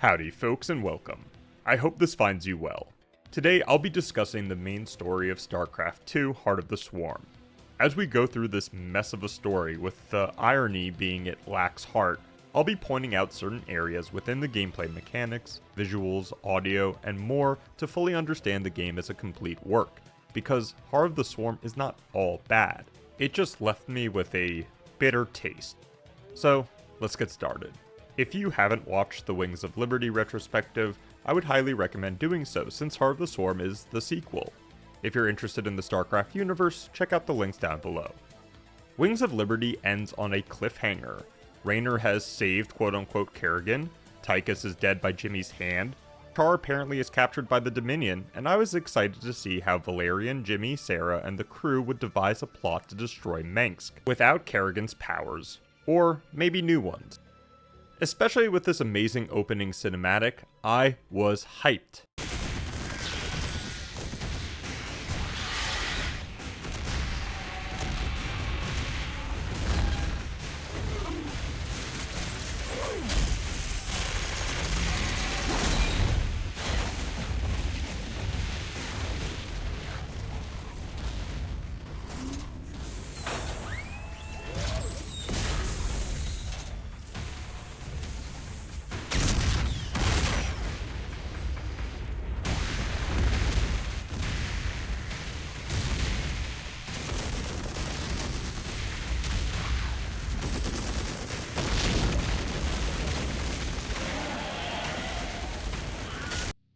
Howdy folks and welcome. I hope this finds you well. Today I'll be discussing the main story of StarCraft 2 Heart of the Swarm. As we go through this mess of a story, with the irony being it lacks heart, I'll be pointing out certain areas within the gameplay mechanics, visuals, audio, and more to fully understand the game as a complete work, because Heart of the Swarm is not all bad. It just left me with a bitter taste. So, let's get started. If you haven't watched the Wings of Liberty retrospective, I would highly recommend doing so since Heart of the Swarm is the sequel. If you're interested in the StarCraft Universe, check out the links down below. Wings of Liberty ends on a cliffhanger. Raynor has saved quote-unquote Kerrigan, Tychus is dead by Jimmy's hand, Char apparently is captured by the Dominion, and I was excited to see how Valerian, Jimmy, Sarah, and the crew would devise a plot to destroy Mengsk without Kerrigan's powers. Or maybe new ones. Especially with this amazing opening cinematic, I was hyped.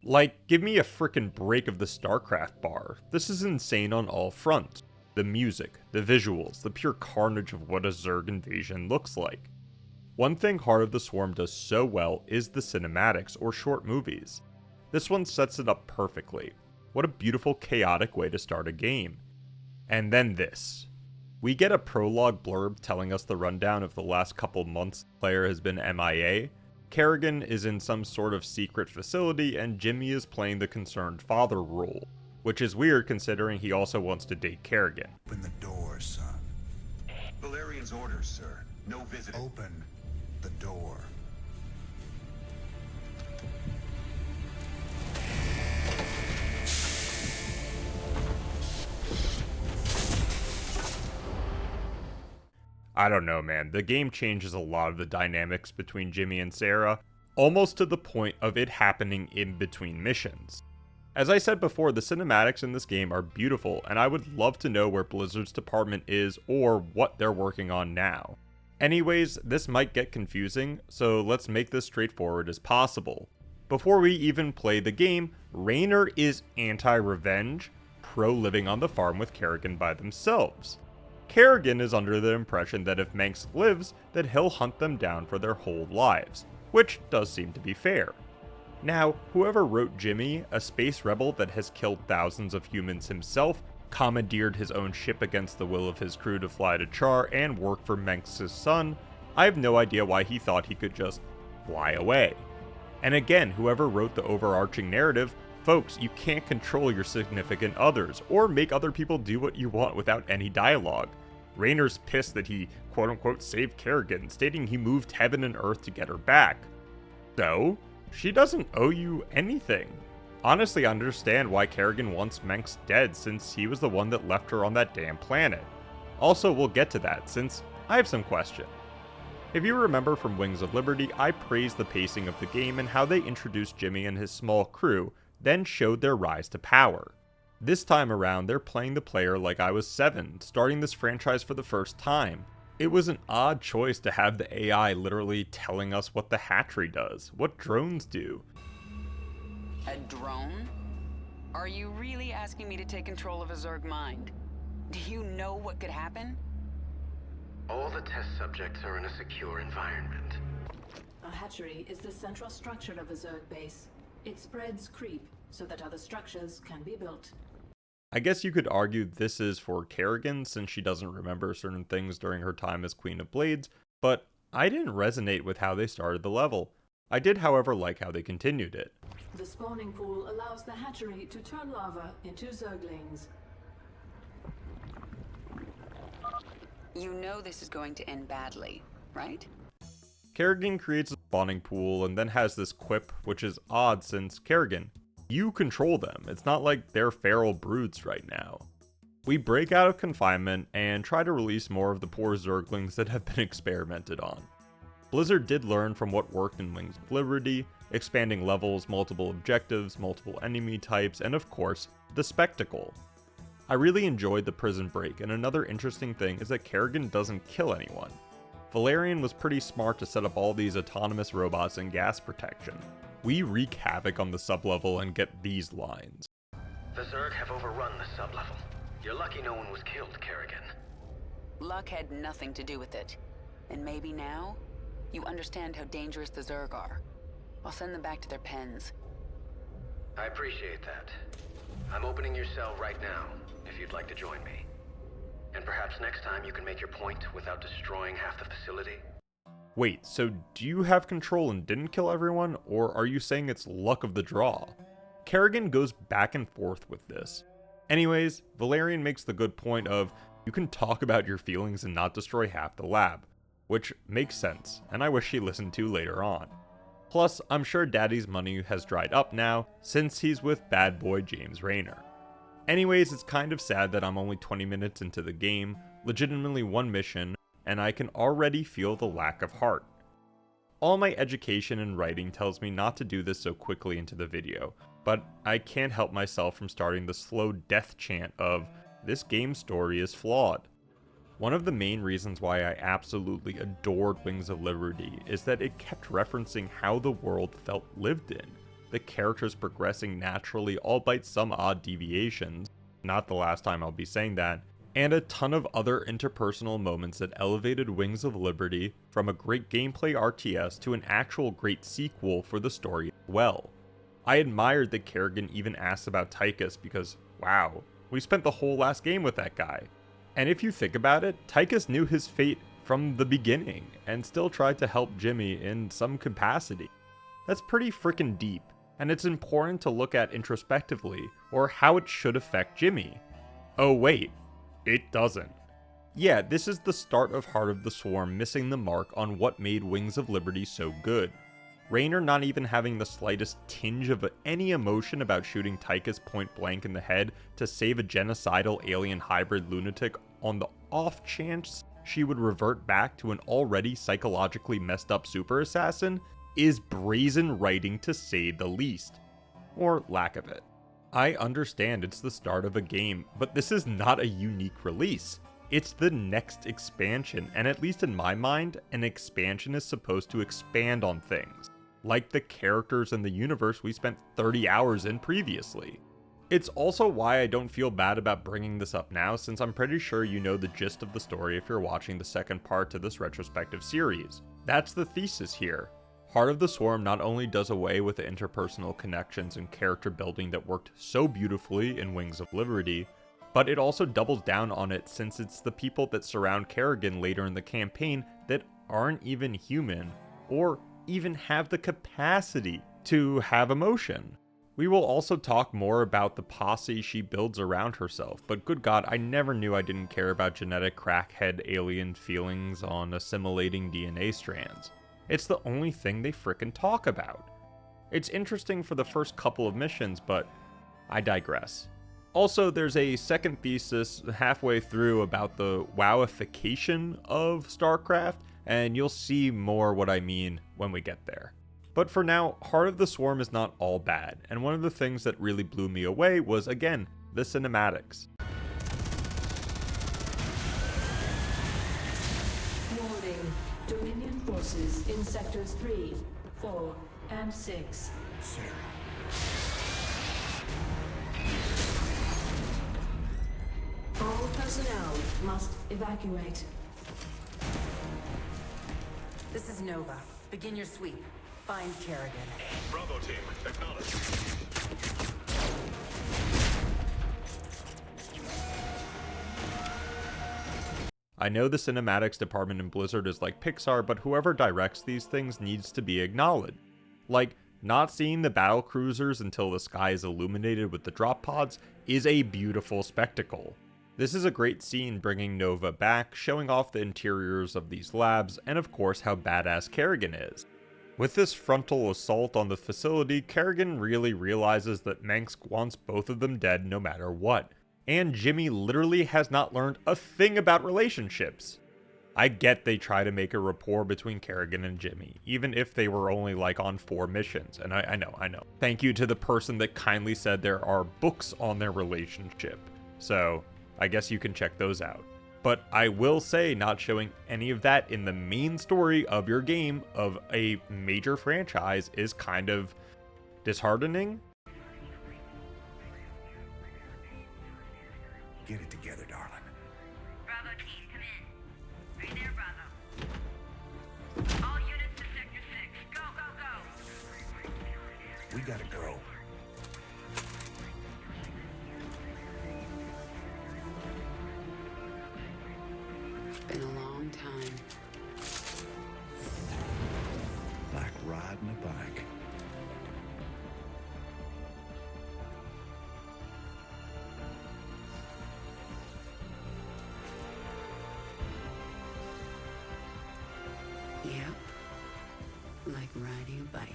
Like, give me a frickin' break of the StarCraft bar. This is insane on all fronts. The music, the visuals, the pure carnage of what a Zerg invasion looks like. One thing Heart of the Swarm does so well is the cinematics or short movies. This one sets it up perfectly. What a beautiful, chaotic way to start a game. And then this. We get a prologue blurb telling us the rundown of the last couple months the player has been MIA. Kerrigan is in some sort of secret facility, and Jimmy is playing the concerned father role, which is weird considering he also wants to date Kerrigan. Open the door, son. Valerian's orders, sir. No visiting. Open the door. I don't know, man. The game changes a lot of the dynamics between Jimmy and Sarah, almost to the point of it happening in between missions. As I said before, the cinematics in this game are beautiful, and I would love to know where Blizzard's department is or what they're working on now. Anyways, this might get confusing, so let's make this straightforward as possible. Before we even play the game, Raynor is anti-revenge, pro-living on the farm with Kerrigan by themselves. Kerrigan is under the impression that if Mengsk lives, that he'll hunt them down for their whole lives, which does seem to be fair. Now, whoever wrote Jimmy, a space rebel that has killed thousands of humans himself, commandeered his own ship against the will of his crew to fly to Char and work for Mengsk's son, I have no idea why he thought he could just fly away. And again, whoever wrote the overarching narrative, folks, you can't control your significant others, or make other people do what you want without any dialogue. Raynor's pissed that he quote-unquote saved Kerrigan, stating he moved heaven and earth to get her back. So, she doesn't owe you anything. Honestly, I understand why Kerrigan wants Mengsk dead, since he was the one that left her on that damn planet. Also, we'll get to that, since I have some questions. If you remember from Wings of Liberty, I praised the pacing of the game and how they introduced Jimmy and his small crew, then showed their rise to power. This time around, they're playing the player like I was 7, starting this franchise for the first time. It was an odd choice to have the AI literally telling us what the hatchery does, what drones do. A drone? Are you really asking me to take control of a Zerg mind? Do you know what could happen? All the test subjects are in a secure environment. A hatchery is the central structure of a Zerg base. It spreads creep so that other structures can be built. I guess you could argue this is for Kerrigan since she doesn't remember certain things during her time as Queen of Blades, but I didn't resonate with how they started the level. I did, however, like how they continued it. The spawning pool allows the hatchery to turn larvae into Zerglings. You know this is going to end badly, right? Kerrigan creates a spawning pool and then has this quip, which is odd since Kerrigan, you control them. It's not like they're feral broods right now. We break out of confinement and try to release more of the poor zerglings that have been experimented on. Blizzard did learn from what worked in Wings of Liberty, expanding levels, multiple objectives, multiple enemy types, and of course, the spectacle. I really enjoyed the prison break, and another interesting thing is that Kerrigan doesn't kill anyone. Valerian was pretty smart to set up all these autonomous robots and gas protection. We wreak havoc on the sublevel and get these lines. The Zerg have overrun the sublevel. You're lucky no one was killed, Kerrigan. Luck had nothing to do with it. And maybe now, you understand how dangerous the Zerg are. I'll send them back to their pens. I appreciate that. I'm opening your cell right now, if you'd like to join me. And perhaps next time you can make your point without destroying half the facility? Wait, so do you have control and didn't kill everyone, or are you saying it's luck of the draw? Kerrigan goes back and forth with this. Anyways, Valerian makes the good point of, you can talk about your feelings and not destroy half the lab, which makes sense, and I wish he listened to later on. Plus, I'm sure Daddy's money has dried up now, since he's with bad boy James Raynor. Anyways, it's kind of sad that I'm only 20 minutes into the game, legitimately one mission, and I can already feel the lack of heart. All my education and writing tells me not to do this so quickly into the video, but I can't help myself from starting the slow death chant of, this game's story is flawed. One of the main reasons why I absolutely adored Wings of Liberty is that it kept referencing how the world felt lived in, the characters progressing naturally albeit some odd deviations, not the last time I'll be saying that, and a ton of other interpersonal moments that elevated Wings of Liberty from a great gameplay RTS to an actual great sequel for the story as well. I admired that Kerrigan even asked about Tychus because, wow, we spent the whole last game with that guy. And if you think about it, Tychus knew his fate from the beginning and still tried to help Jimmy in some capacity. That's pretty freaking deep, and it's important to look at introspectively, or how it should affect Jimmy. Oh wait, it doesn't. Yeah, this is the start of Heart of the Swarm missing the mark on what made Wings of Liberty so good. Raynor not even having the slightest tinge of any emotion about shooting Tychus point blank in the head to save a genocidal alien hybrid lunatic on the off chance she would revert back to an already psychologically messed up super assassin is brazen writing to say the least. Or lack of it. I understand it's the start of a game, but this is not a unique release. It's the next expansion, and at least in my mind, an expansion is supposed to expand on things, like the characters and the universe we spent 30 hours in previously. It's also why I don't feel bad about bringing this up now, since I'm pretty sure you know the gist of the story if you're watching the second part to this retrospective series. That's the thesis here. Heart of the Swarm not only does away with the interpersonal connections and character building that worked so beautifully in Wings of Liberty, but it also doubles down on it since it's the people that surround Kerrigan later in the campaign that aren't even human, or even have the capacity to have emotion. We will also talk more about the posse she builds around herself, but good god, I never knew I didn't care about genetic crackhead alien feelings on assimilating DNA strands. It's the only thing they frickin' talk about. It's interesting for the first couple of missions, but I digress. Also, there's a second thesis halfway through about the WoWification of StarCraft, and you'll see more what I mean when we get there. But for now, Heart of the Swarm is not all bad, and one of the things that really blew me away was, again, the cinematics. Warning. Dominion forces in sectors 3, 4, and 6. Sarah. All personnel must evacuate. This is Nova. Begin your sweep. Find Kerrigan. Bravo team, acknowledge. I know the cinematics department in Blizzard is like Pixar, but whoever directs these things needs to be acknowledged. Like, not seeing the battle cruisers until the sky is illuminated with the drop pods is a beautiful spectacle. This is a great scene bringing Nova back, showing off the interiors of these labs, and of course how badass Kerrigan is. With this frontal assault on the facility, Kerrigan really realizes that Mengsk wants both of them dead no matter what, and Jimmy literally has not learned a thing about relationships. I get they try to make a rapport between Kerrigan and Jimmy, even if they were only like on 4 missions, and I know. Thank you to the person that kindly said there are books on their relationship, so I guess you can check those out. But I will say not showing any of that in the main story of your game of a major franchise is kind of disheartening. Get it together, darling. Bravo team, come in. Right there, Bravo. All units to Sector 6. Go, go, go. We gotta go. It's been a long time. Like riding a bike. Yep. Like riding a bike.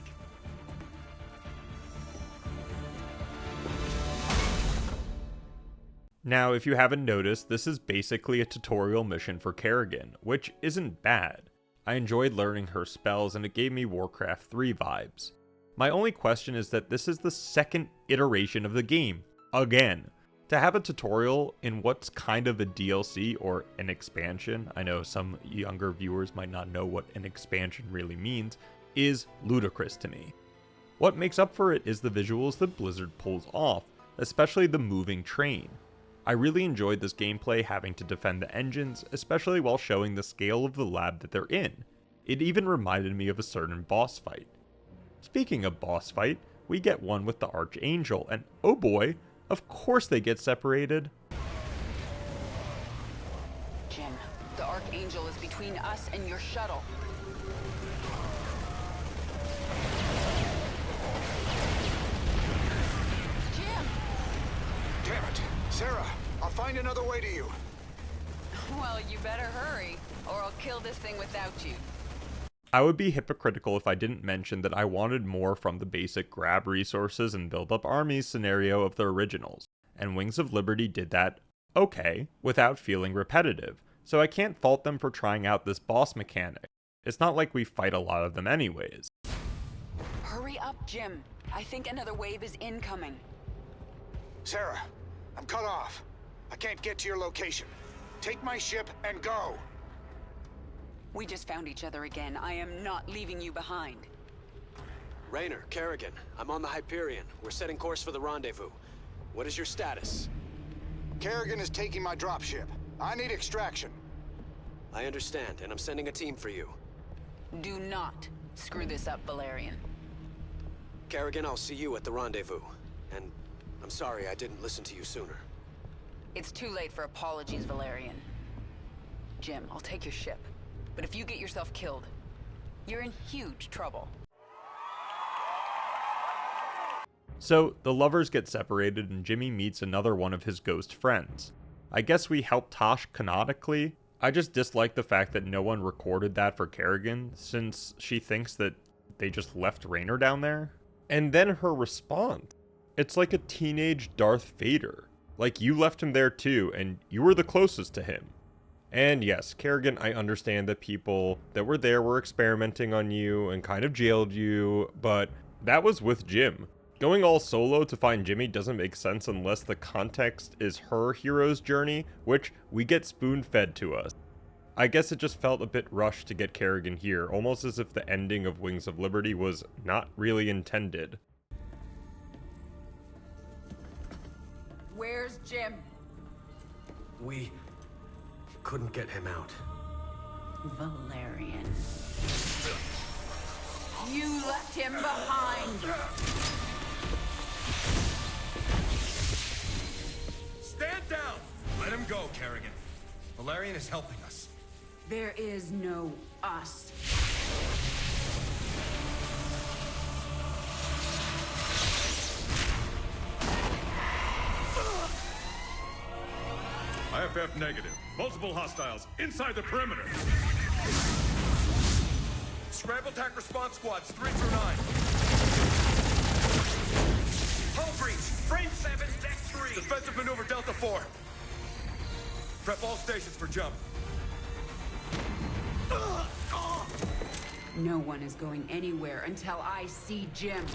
Now, if you haven't noticed, this is basically a tutorial mission for Kerrigan, which isn't bad. I enjoyed learning her spells and it gave me Warcraft 3 vibes. My only question is that this is the second iteration of the game, again. To have a tutorial in what's kind of a DLC or an expansion, I know some younger viewers might not know what an expansion really means, is ludicrous to me. What makes up for it is the visuals that Blizzard pulls off, especially the moving train. I really enjoyed this gameplay having to defend the engines, especially while showing the scale of the lab that they're in. It even reminded me of a certain boss fight. Speaking of boss fight, we get one with the Archangel, and oh boy, of course they get separated. Jim, the Archangel is between us and your shuttle. Jim! Damn it. Sarah, I'll find another way to you. Well, you better hurry, or I'll kill this thing without you. I would be hypocritical if I didn't mention that I wanted more from the basic grab resources and build up armies scenario of the originals, and Wings of Liberty did that okay, without feeling repetitive, so I can't fault them for trying out this boss mechanic. It's not like we fight a lot of them anyways. Hurry up, Jim. I think another wave is incoming. Sarah, I'm cut off. I can't get to your location. Take my ship and go. We just found each other again. I am not leaving you behind. Raynor, Kerrigan, I'm on the Hyperion. We're setting course for the rendezvous. What is your status? Kerrigan is taking my dropship. I need extraction. I understand, and I'm sending a team for you. Do not screw this up, Valerian. Kerrigan, I'll see you at the rendezvous. And I'm sorry I didn't listen to you sooner. It's too late for apologies, Valerian. Jim, I'll take your ship. But if you get yourself killed, you're in huge trouble. So, the lovers get separated and Jimmy meets another one of his ghost friends. I guess we helped Tosh canonically. I just dislike the fact that no one recorded that for Kerrigan, since she thinks that they just left Raynor down there. And then her response. It's like a teenage Darth Vader. Like, you left him there too, and you were the closest to him. And yes, Kerrigan, I understand that people that were there were experimenting on you and kind of jailed you, but that was with Jim. Going all solo to find Jimmy doesn't make sense unless the context is her hero's journey, which we get spoon-fed to us. I guess it just felt a bit rushed to get Kerrigan here, almost as if the ending of Wings of Liberty was not really intended. Where's Jim? We couldn't get him out. Valerian. You left him behind! Stand down! Let him go, Kerrigan. Valerian is helping us. There is no us. I FF negative. Multiple hostiles inside the perimeter. Scramble attack response squads 3 through 9. Hull breach. Frame 7, deck 3. Defensive maneuver Delta 4. Prep all stations for jump. No one is going anywhere until I see Jim.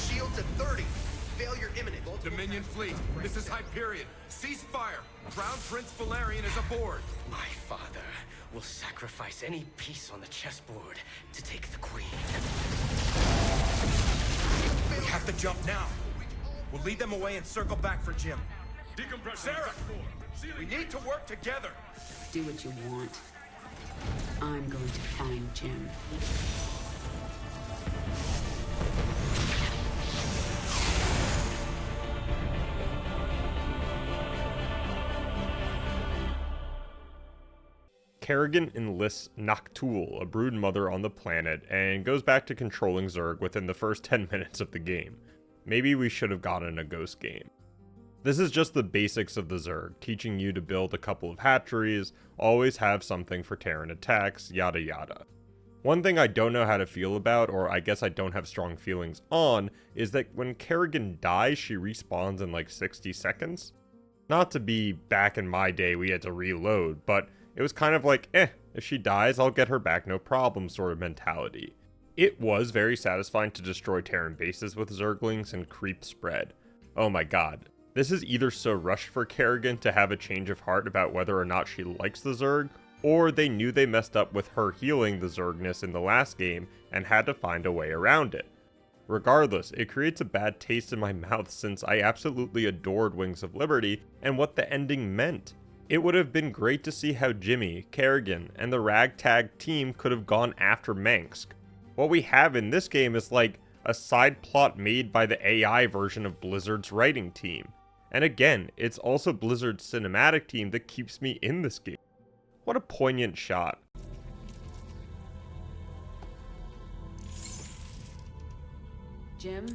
Shields at 30. Failure imminent. Dominion fleet, this is Hyperion. Cease fire. Crown Prince Valerian is aboard. My father will sacrifice any piece on the chessboard to take the queen. We have to jump now. We'll lead them away and circle back for Jim. Decompression. Sarah, we need to work together. Do what you want. I'm going to find Jim. Kerrigan enlists Noctool, a brood mother on the planet, and goes back to controlling Zerg within the first 10 minutes of the game. Maybe we should have gotten a ghost game. This is just the basics of the Zerg, teaching you to build a couple of hatcheries, always have something for Terran attacks, yada yada. One thing I don't know how to feel about, or I guess I don't have strong feelings on, is that when Kerrigan dies, she respawns in like 60 seconds. Not to be back in my day we had to reload, but it was kind of like, if she dies, I'll get her back, no problem sort of mentality. It was very satisfying to destroy Terran bases with Zerglings and creep spread. Oh my god. This is either so rushed for Kerrigan to have a change of heart about whether or not she likes the Zerg, or they knew they messed up with her healing the Zergness in the last game and had to find a way around it. Regardless, it creates a bad taste in my mouth since I absolutely adored Wings of Liberty and what the ending meant. It would have been great to see how Jimmy, Kerrigan, and the ragtag team could have gone after Mengsk. What we have in this game is like a side plot made by the AI version of Blizzard's writing team. And again, it's also Blizzard's cinematic team that keeps me in this game. What a poignant shot. Jim,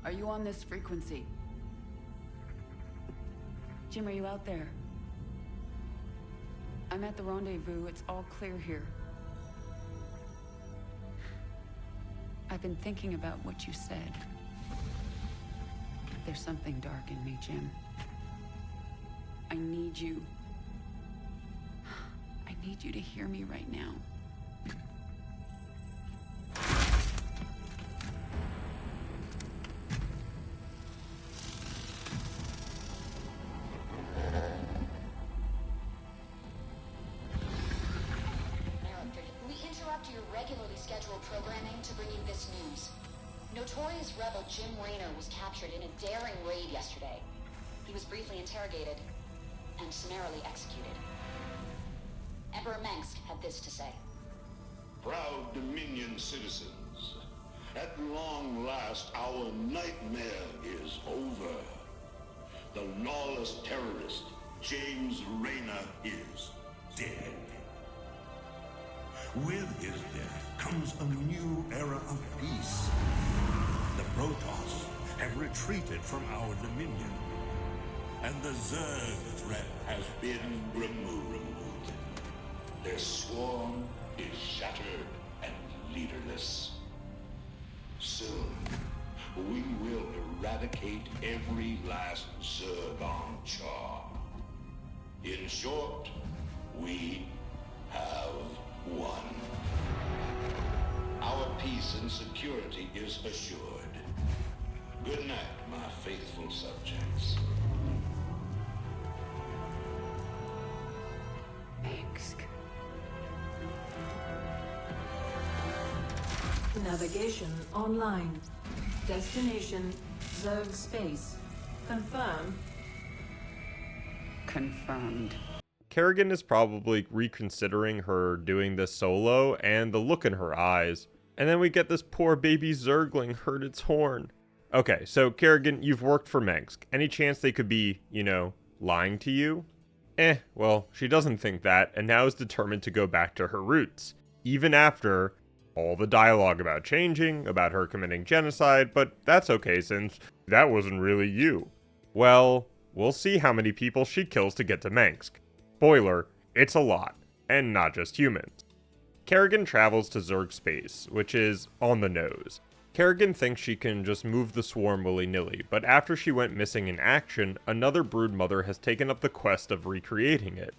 are you on this frequency? Jim, are you out there? I'm at the rendezvous. It's all clear here. I've been thinking about what you said. There's something dark in me, Jim. I need you. I need you to hear me right now. We interrupt your regularly scheduled programming to bring you this news. Notorious rebel Jim Raynor was captured in a daring raid yesterday. He was briefly interrogated and summarily executed. Emperor Mengsk had this to say. Proud Dominion citizens, at long last our nightmare is over. The lawless terrorist, James Raynor, is dead. With his death comes a new era of peace. The Protoss have retreated from our dominion, and the Zerg threat has Been removed. Their swarm is shattered and leaderless. Soon, we will eradicate every last Zerg on Char. In short, we have won. Our peace and security is assured. Good night, my faithful subjects. Mengsk. Navigation online. Destination Zerg space. Confirm. Confirmed. Kerrigan is probably reconsidering her doing this solo and the look in her eyes. And then we get this poor baby Zergling hurt its horn. Okay, so Kerrigan, you've worked for Mengsk. Any chance they could be, lying to you? Well, she doesn't think that, and now is determined to go back to her roots. Even after all the dialogue about changing, about her committing genocide, but that's okay since that wasn't really you. Well, we'll see how many people she kills to get to Mansk. Spoiler, it's a lot, and not just humans. Kerrigan travels to Zerg space, which is on the nose. Kerrigan thinks she can just move the swarm willy-nilly, but after she went missing in action, another brood mother has taken up the quest of recreating it.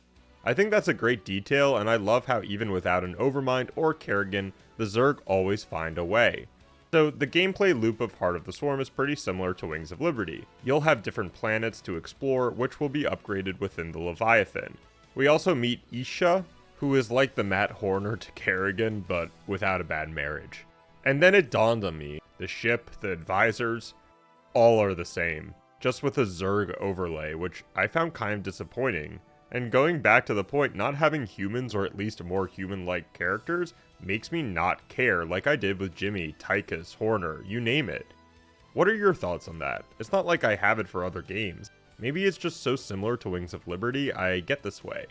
I think that's a great detail, and I love how even without an Overmind or Kerrigan, the Zerg always find a way. So the gameplay loop of Heart of the Swarm is pretty similar to Wings of Liberty. You'll have different planets to explore, which will be upgraded within the Leviathan. We also meet Isha, who is like the Matt Horner to Kerrigan, but without a bad marriage. And then it dawned on me, the ship, the advisors, all are the same, just with a Zerg overlay, which I found kind of disappointing. And going back to the point, not having humans or at least more human-like characters makes me not care like I did with Jimmy, Tychus, Horner, you name it. What are your thoughts on that? It's not like I have it for other games. Maybe it's just so similar to Wings of Liberty I get this way.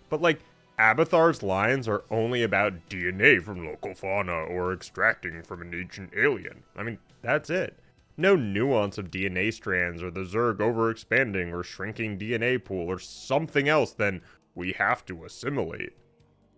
But like, Abathar's lines are only about DNA from local fauna or extracting from an ancient alien. I mean, that's it. No nuance of DNA strands or the Zerg overexpanding or shrinking DNA pool or something else than we have to assimilate.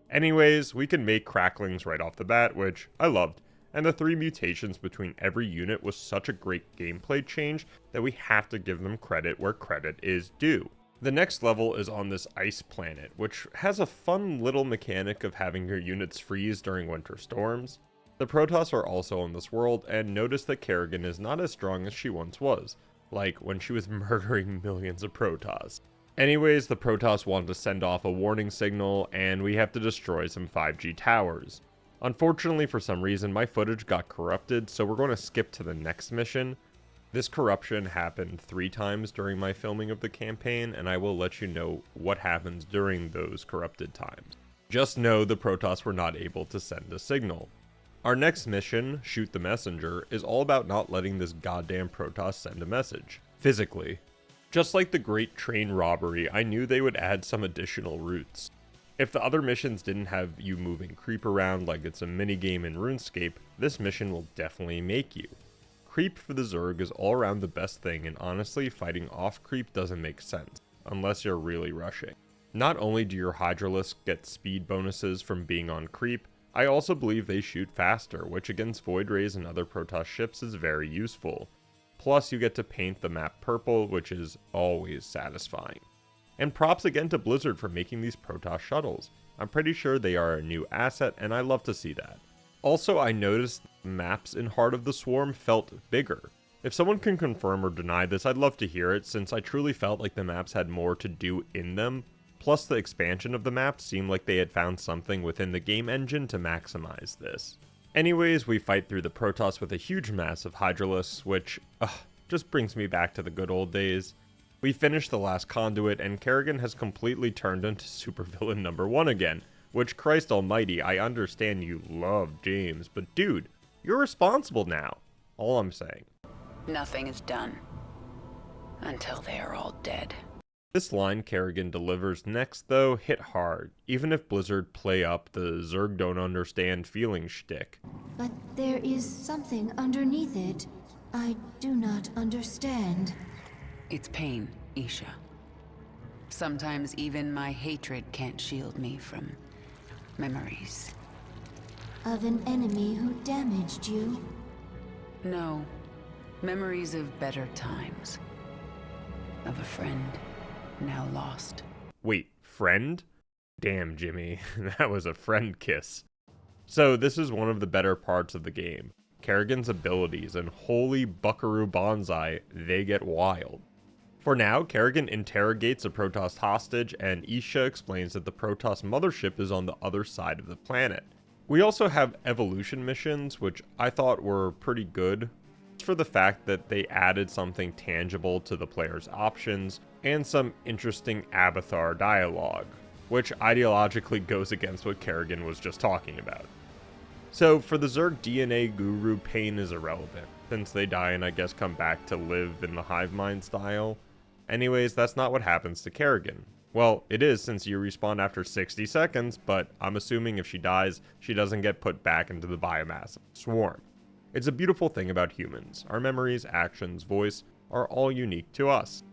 Anyways, we can make cracklings right off the bat, which I loved, and the 3 mutations between every unit was such a great gameplay change that we have to give them credit where credit is due. The next level is on this ice planet, which has a fun little mechanic of having your units freeze during winter storms. The Protoss are also on this world, and notice that Kerrigan is not as strong as she once was, like when she was murdering millions of Protoss. Anyways, the Protoss want to send off a warning signal, and we have to destroy some 5G towers. Unfortunately, for some reason, my footage got corrupted, so we're going to skip to the next mission. This corruption happened 3 times during my filming of the campaign, and I will let you know what happens during those corrupted times. Just know the Protoss were not able to send a signal. Our next mission, Shoot the Messenger, is all about not letting this goddamn Protoss send a message. Physically. Just like the Great Train Robbery, I knew they would add some additional routes. If the other missions didn't have you moving creep around like it's a minigame in RuneScape, this mission will definitely make you. Creep for the Zerg is all around the best thing, and honestly, fighting off creep doesn't make sense, unless you're really rushing. Not only do your Hydralisks get speed bonuses from being on creep, I also believe they shoot faster, which against Void Rays and other Protoss ships is very useful. Plus, you get to paint the map purple, which is always satisfying. And props again to Blizzard for making these Protoss shuttles. I'm pretty sure they are a new asset, and I love to see that. Also, I noticed the maps in Heart of the Swarm felt bigger. If someone can confirm or deny this, I'd love to hear it, since I truly felt like the maps had more to do in them. Plus, the expansion of the maps seemed like they had found something within the game engine to maximize this. Anyways, we fight through the Protoss with a huge mass of Hydralisks, which just brings me back to the good old days. We finished the last conduit, and Kerrigan has completely turned into supervillain number 1 again, which, Christ almighty, I understand you love James, but dude, you're responsible now. All I'm saying. Nothing is done until they are all dead. This line Kerrigan delivers next, though, hit hard, even if Blizzard play up the Zerg don't understand feeling shtick. But there is something underneath it. I do not understand. It's pain, Isha. Sometimes even my hatred can't shield me from memories. Of an enemy who damaged you? No. Memories of better times. Of a friend now lost. Wait, friend? Damn, Jimmy, that was a friend kiss. So this is one of the better parts of the game. Kerrigan's abilities, and holy buckaroo bonsai, they get wild. For now, Kerrigan interrogates a Protoss hostage, and Isha explains that the Protoss mothership is on the other side of the planet. We also have evolution missions, which I thought were pretty good, for the fact that they added something tangible to the player's options, and some interesting Abathar dialogue, which ideologically goes against what Kerrigan was just talking about. So for the Zerg DNA guru, pain is irrelevant, since they die and I guess come back to live in the hive mind style. Anyways, that's not what happens to Kerrigan. Well, it is, since you respawn after 60 seconds, but I'm assuming if she dies, she doesn't get put back into the biomass of the swarm. It's a beautiful thing about humans. Our memories, actions, voice are all unique to us.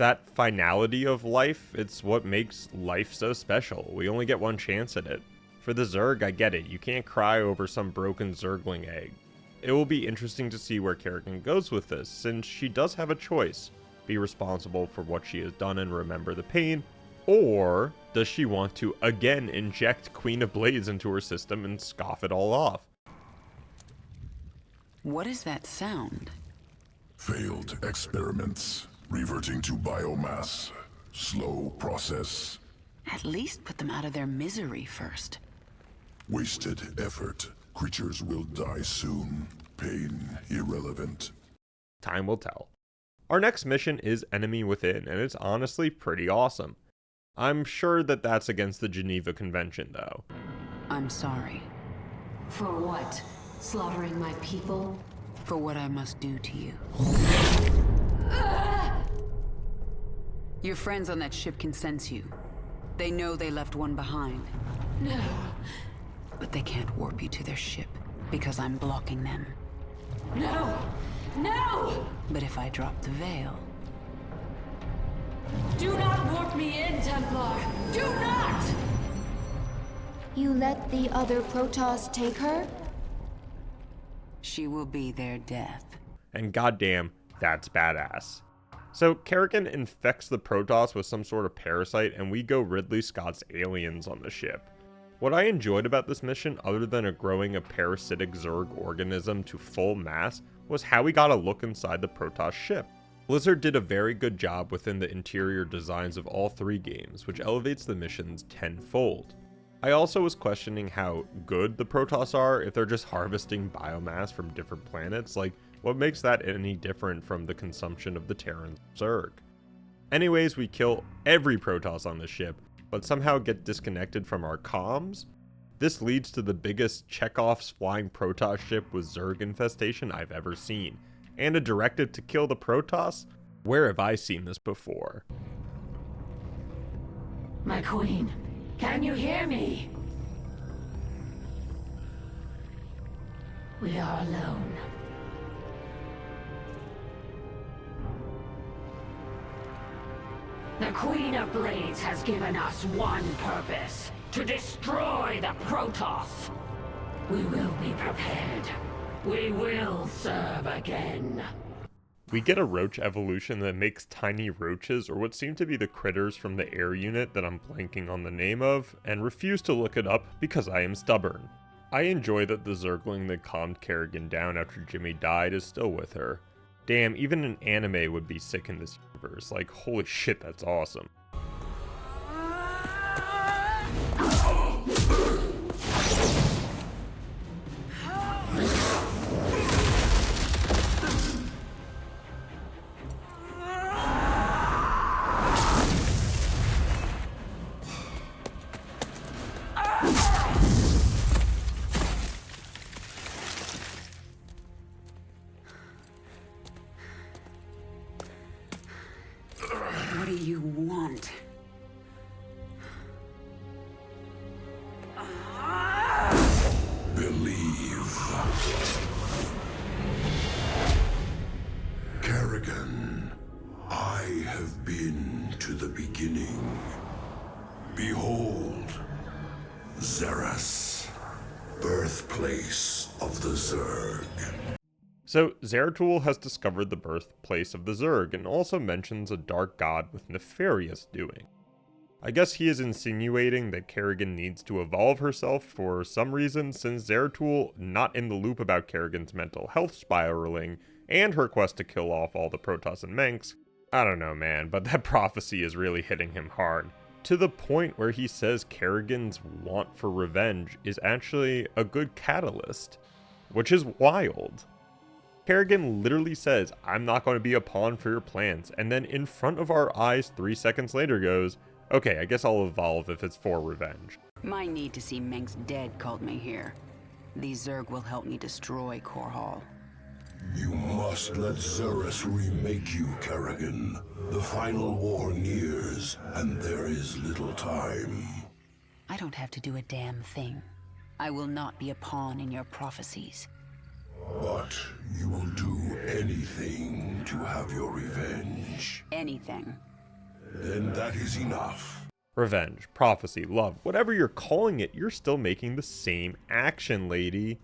That finality of life, it's what makes life so special. We only get one chance at it. For the Zerg, I get it. You can't cry over some broken Zergling egg. It will be interesting to see where Kerrigan goes with this, since she does have a choice. Be responsible for what she has done and remember the pain, or does she want to again inject Queen of Blades into her system and scoff it all off? What is that sound? Failed experiments. Reverting to biomass. Slow process. At least put them out of their misery first. Wasted effort. Creatures will die soon. Pain irrelevant. Time will tell. Our next mission is Enemy Within, and it's honestly pretty awesome. I'm sure that that's against the Geneva Convention, though. I'm sorry. For what? Slaughtering my people? For what I must do to you. Your friends on that ship can sense you. They know they left one behind. No. But they can't warp you to their ship, because I'm blocking them. No! No! But if I drop the veil... Do not warp me in, Templar! Do not! You let the other Protoss take her? She will be their death. And goddamn, that's badass. So Kerrigan infects the Protoss with some sort of parasite, and we go Ridley Scott's Aliens on the ship. What I enjoyed about this mission, other than growing a parasitic Zerg organism to full mass, was how we got a look inside the Protoss ship. Blizzard did a very good job within the interior designs of all three games, which elevates the missions tenfold. I also was questioning how good the Protoss are if they're just harvesting biomass from different planets. Like, what makes that any different from the consumption of the Terran Zerg? Anyways, we kill every Protoss on the ship, but somehow get disconnected from our comms. This leads to the biggest Chekhov's flying Protoss ship with Zerg infestation I've ever seen, and a directive to kill the Protoss? Where have I seen this before? My queen, can you hear me? We are alone. The Queen of Blades has given us one purpose: to destroy the Protoss. We will be prepared. We will serve again. We get a roach evolution that makes tiny roaches, or what seem to be the critters from the air unit that I'm blanking on the name of, and refuse to look it up because I am stubborn. I enjoy that the Zergling that calmed Kerrigan down after Jimmy died is still with her. Damn, even an anime would be sick in this universe. Like, holy shit, that's awesome. What do you want? Believe. Kerrigan, I have been to the beginning. Behold, Xeris, birthplace of the Zerg. So, Zeratul has discovered the birthplace of the Zerg, and also mentions a dark god with nefarious doing. I guess he is insinuating that Kerrigan needs to evolve herself for some reason, since Zeratul not in the loop about Kerrigan's mental health spiraling, and her quest to kill off all the Protoss and Menks. I don't know, man, but that prophecy is really hitting him hard. To the point where he says Kerrigan's want for revenge is actually a good catalyst, which is wild. Kerrigan literally says, "I'm not going to be a pawn for your plans," and then in front of our eyes 3 seconds later goes, "Okay, I guess I'll evolve if it's for revenge." My need to see Menks dead called me here. These Zerg will help me destroy Korhal. You must let Xeris remake you, Kerrigan. The final war nears, and there is little time. I don't have to do a damn thing. I will not be a pawn in your prophecies. But you will do anything to have your revenge. Anything. Then that is enough. Revenge, prophecy, love, whatever you're calling it, you're still making the same action, lady.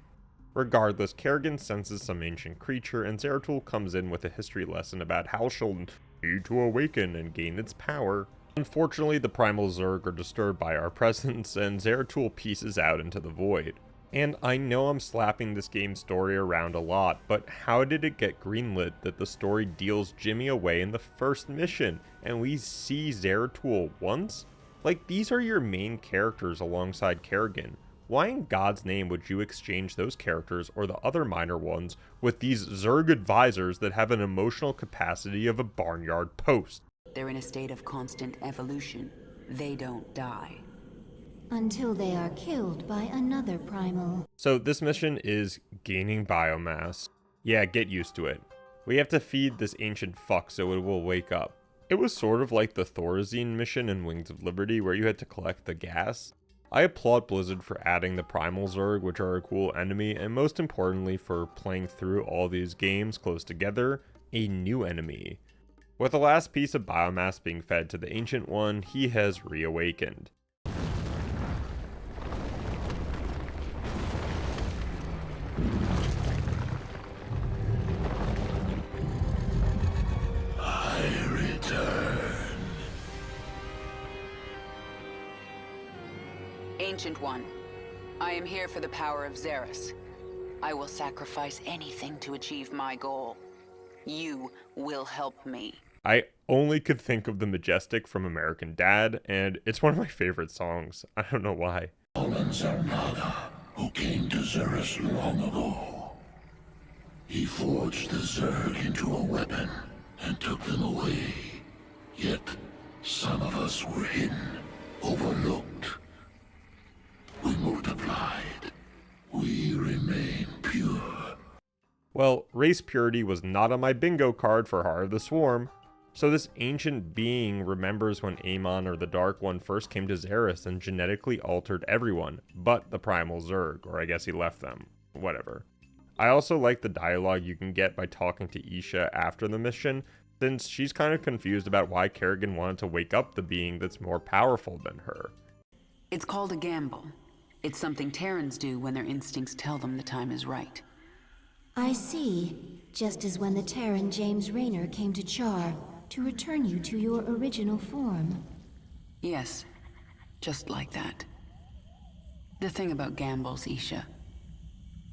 Regardless, Kerrigan senses some ancient creature, and Zeratul comes in with a history lesson about how she'll need to awaken and gain its power. Unfortunately, the primal Zerg are disturbed by our presence, and Zeratul pieces out into the void. And I know I'm slapping this game's story around a lot, but how did it get greenlit that the story deals Jimmy away in the first mission, and we see Zeratul once? Like, these are your main characters alongside Kerrigan. Why in God's name would you exchange those characters or the other minor ones with these Zerg advisors that have an emotional capacity of a barnyard post? They're in a state of constant evolution. They don't die. Until they are killed by another primal. So this mission is gaining biomass. Yeah, get used to it. We have to feed this ancient fuck so it will wake up. It was sort of like the Thorazine mission in Wings of Liberty where you had to collect the gas. I applaud Blizzard for adding the Primal Zerg, which are a cool enemy, and most importantly for playing through all these games close together, a new enemy. With the last piece of biomass being fed to the Ancient One, he has reawakened. Ancient One, I am here for the power of Xeris. I will sacrifice anything to achieve my goal. You will help me. I only could think of the Majestic from American Dad, and it's one of my favorite songs. I don't know why. Fallen Zarnaga, who came to Xeris long ago. He forged the Zerg into a weapon and took them away. Yet, some of us were hidden, overlooked. We multiplied. We remain pure. Well, race purity was not on my bingo card for Heart of the Swarm. So this ancient being remembers when Amon or the Dark One first came to Xeris and genetically altered everyone, but the Primal Zerg, or I guess he left them. Whatever. I also like the dialogue you can get by talking to Isha after the mission, since she's kind of confused about why Kerrigan wanted to wake up the being that's more powerful than her. It's called a gamble. It's something Terrans do when their instincts tell them the time is right. I see. Just as when the Terran James Raynor came to Char to return you to your original form. Yes, just like that. The thing about gambles, Isha,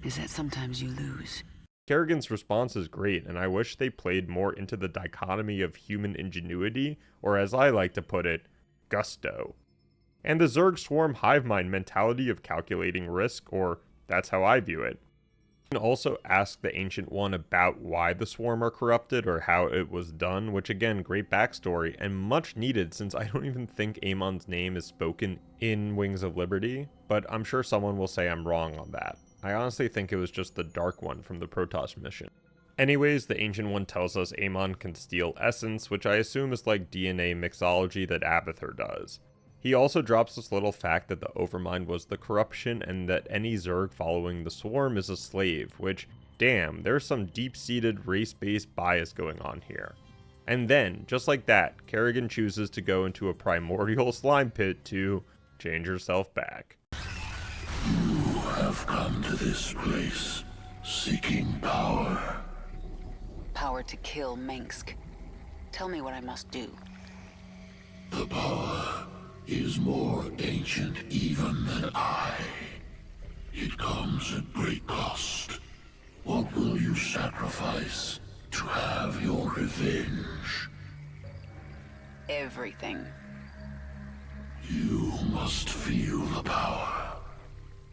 is that sometimes you lose. Kerrigan's response is great, and I wish they played more into the dichotomy of human ingenuity, or as I like to put it, gusto. And the Zerg Swarm hive mind mentality of calculating risk, or that's how I view it. You can also ask the Ancient One about why the Swarm are corrupted or how it was done, which again, great backstory and much needed since I don't even think Amon's name is spoken in Wings of Liberty, but I'm sure someone will say I'm wrong on that. I honestly think it was just the Dark One from the Protoss mission. Anyways, the Ancient One tells us Amon can steal essence, which I assume is like DNA mixology that Abathur does. He also drops this little fact that the Overmind was the corruption and that any Zerg following the Swarm is a slave, which, damn, there's some deep-seated race-based bias going on here. And then, just like that, Kerrigan chooses to go into a primordial slime pit to change herself back. You have come to this place, seeking power. Power to kill Mengsk. Tell me what I must do. The power is more ancient even than I. It comes at great cost. What will you sacrifice to have your revenge? Everything. You must feel the power.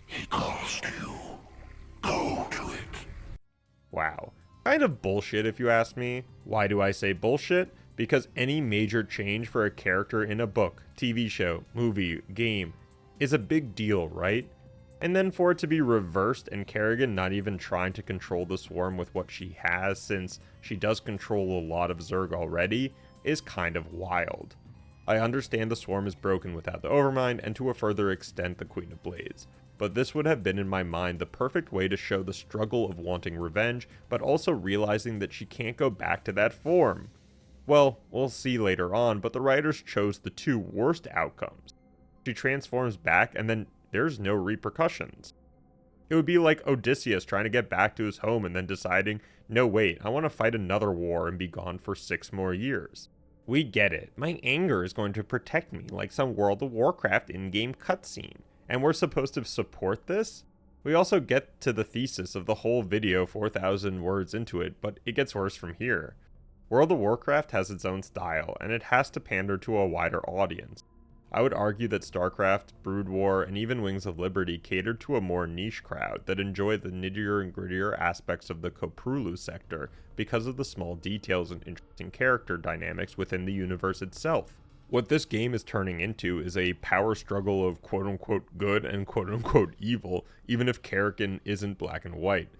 It calls to you. Go to it. Wow. Kind of bullshit if you ask me. Why do I say bullshit? Because any major change for a character in a book, TV show, movie, game is a big deal, right? And then for it to be reversed and Kerrigan not even trying to control the Swarm with what she has, since she does control a lot of Zerg already, is kind of wild. I understand the Swarm is broken without the Overmind, and to a further extent the Queen of Blades. But this would have been in my mind the perfect way to show the struggle of wanting revenge, but also realizing that she can't go back to that form. Well, we'll see later on, but the writers chose the two worst outcomes. She transforms back and then there's no repercussions. It would be like Odysseus trying to get back to his home and then deciding, no wait, I want to fight another war and be gone for 6 more years. We get it, my anger is going to protect me like some World of Warcraft in-game cutscene, and we're supposed to support this? We also get to the thesis of the whole video 4,000 words into it, but it gets worse from here. World of Warcraft has its own style, and it has to pander to a wider audience. I would argue that StarCraft, Brood War, and even Wings of Liberty catered to a more niche crowd that enjoyed the nittier and grittier aspects of the Koprulu sector because of the small details and interesting character dynamics within the universe itself. What this game is turning into is a power struggle of quote-unquote good and quote-unquote evil, even if Kerrigan isn't black and white.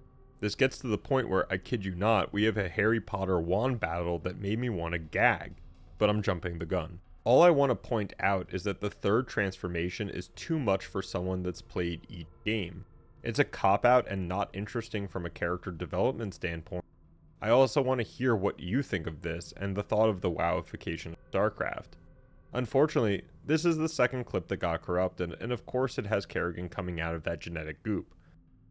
This gets to the point where, I kid you not, we have a Harry Potter wand battle that made me want to gag, but I'm jumping the gun. All I want to point out is that the third transformation is too much for someone that's played each game. It's a cop-out and not interesting from a character development standpoint. I also want to hear what you think of this and the thought of the WoWification of StarCraft. Unfortunately, this is the second clip that got corrupted, and of course it has Kerrigan coming out of that genetic goop.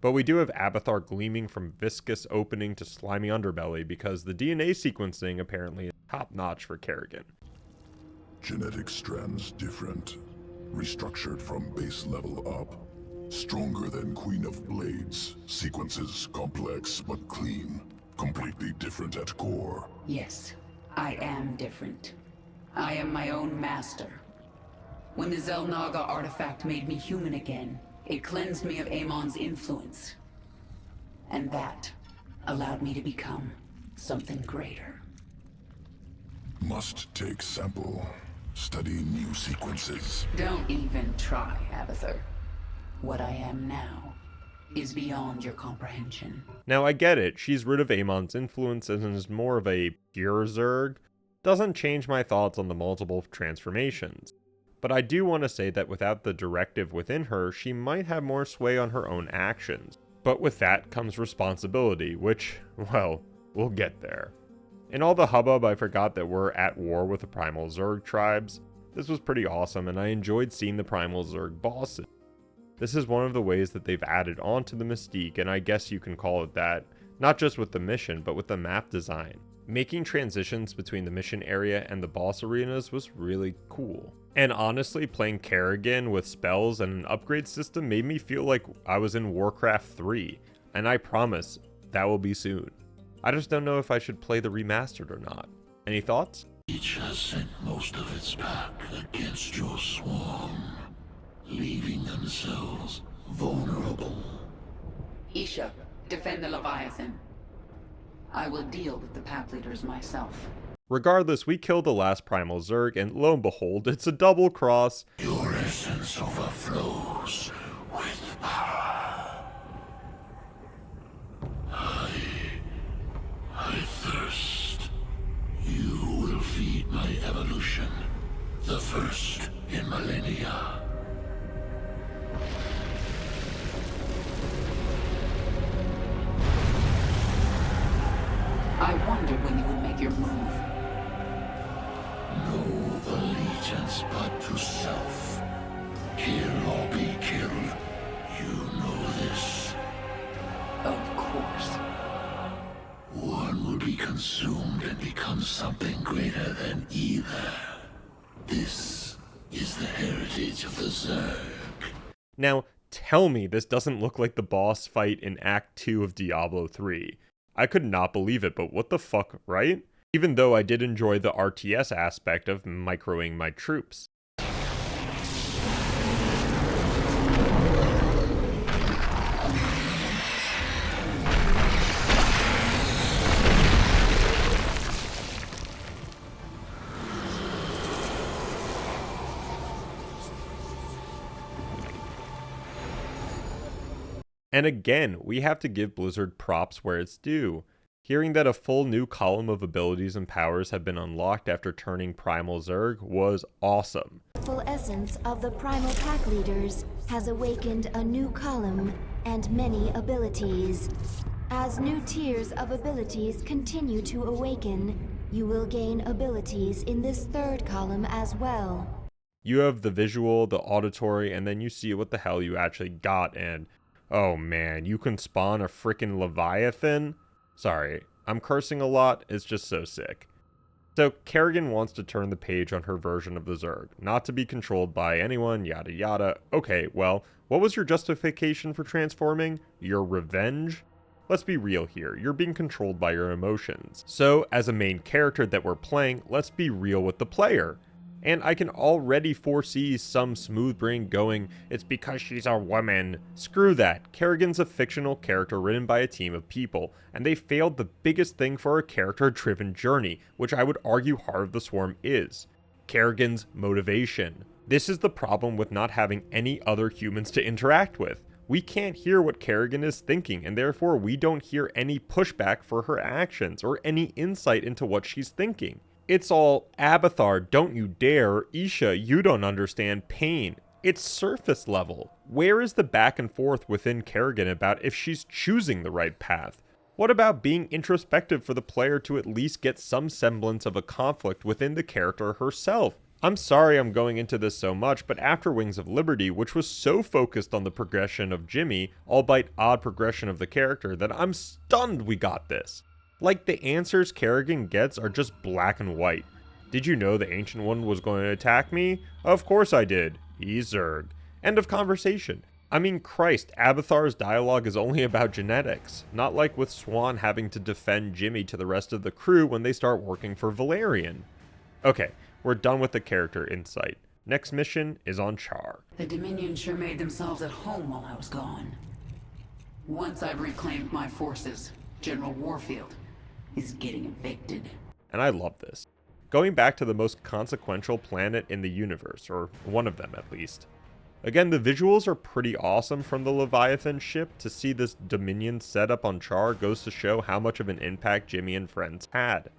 But we do have Abathar gleaming from viscous opening to slimy underbelly because the DNA sequencing apparently is top-notch for Kerrigan. Genetic strands different, restructured from base level up. Stronger than Queen of Blades. Sequences complex but clean. Completely different at core. Yes, I am different. I am my own master. When the Zelnaga artifact made me human again, it cleansed me of Amon's influence. And that allowed me to become something greater. Must take sample. Study new sequences. Don't even try, Abathar. What I am now is beyond your comprehension. Now I get it, she's rid of Amon's influence and is more of a pure Zerg. Doesn't change my thoughts on the multiple transformations. But I do want to say that without the directive within her, she might have more sway on her own actions. But with that comes responsibility, which, well, we'll get there. In all the hubbub, I forgot that we're at war with the Primal Zerg tribes. This was pretty awesome, and I enjoyed seeing the Primal Zerg bosses. This is one of the ways that they've added on to the mystique, and I guess you can call it that, not just with the mission, but with the map design. Making transitions between the mission area and the boss arenas was really cool. And honestly, playing Kerrigan with spells and an upgrade system made me feel like I was in Warcraft 3, and I promise that will be soon. I just don't know if I should play the remastered or not. Any thoughts? Each has sent most of its pack against your swarm, leaving themselves vulnerable. Isha, defend the Leviathan. I will deal with the pack leaders myself. Regardless, we killed the last Primal Zerg, and lo and behold, it's a double cross. Your essence overflows with power. I thirst. You will feed my evolution, the first in millennia. I wondered when you would make your move. No allegiance but to self. Kill or be killed. You know this. Of course. One will be consumed and become something greater than either. This is the heritage of the Zerg. Now, tell me this doesn't look like the boss fight in Act 2 of Diablo 3. I could not believe it, but what the fuck, right? Even though I did enjoy the RTS aspect of microing my troops. And again, we have to give Blizzard props where it's due. Hearing that a full new column of abilities and powers have been unlocked after turning Primal Zerg was awesome. The full essence of the Primal Pack Leaders has awakened a new column and many abilities. As new tiers of abilities continue to awaken, You will gain abilities in this third column as well. You have the visual, the auditory, and then you see what the hell you actually got, and oh man, you can spawn a freaking Leviathan? Sorry, I'm cursing a lot, it's just so sick. So Kerrigan wants to turn the page on her version of the Zerg, not to be controlled by anyone, yada yada. Okay, well, what was your justification for transforming? Your revenge? Let's be real here, you're being controlled by your emotions. So, as a main character that we're playing, let's be real with the player. And I can already foresee some smooth brain going, it's because she's a woman. Screw that. Kerrigan's a fictional character written by a team of people, and they failed the biggest thing for a character-driven journey, which I would argue Heart of the Swarm is. Kerrigan's motivation. This is the problem with not having any other humans to interact with. We can't hear what Kerrigan is thinking, and therefore we don't hear any pushback for her actions, or any insight into what she's thinking. It's all, Abathar, don't you dare, Isha, you don't understand pain. It's surface level. Where is the back and forth within Kerrigan about if she's choosing the right path? What about being introspective for the player to at least get some semblance of a conflict within the character herself? I'm sorry I'm going into this so much, but after Wings of Liberty, which was so focused on the progression of Jimmy, albeit odd progression of the character, that I'm stunned we got this. Like, the answers Kerrigan gets are just black and white. Did you know the Ancient One was going to attack me? Of course I did. He's Zerg. End of conversation. I mean, Christ, Abathar's dialogue is only about genetics, not like with Swan having to defend Jimmy to the rest of the crew when they start working for Valerian. Okay, we're done with the character insight. Next mission is on Char. The Dominion sure made themselves at home while I was gone. Once I've reclaimed my forces, General Warfield is getting evicted. And I love this. Going back to the most consequential planet in the universe, or one of them at least. Again, the visuals are pretty awesome from the Leviathan ship. To see this Dominion setup on Char goes to show how much of an impact Jimmy and friends had.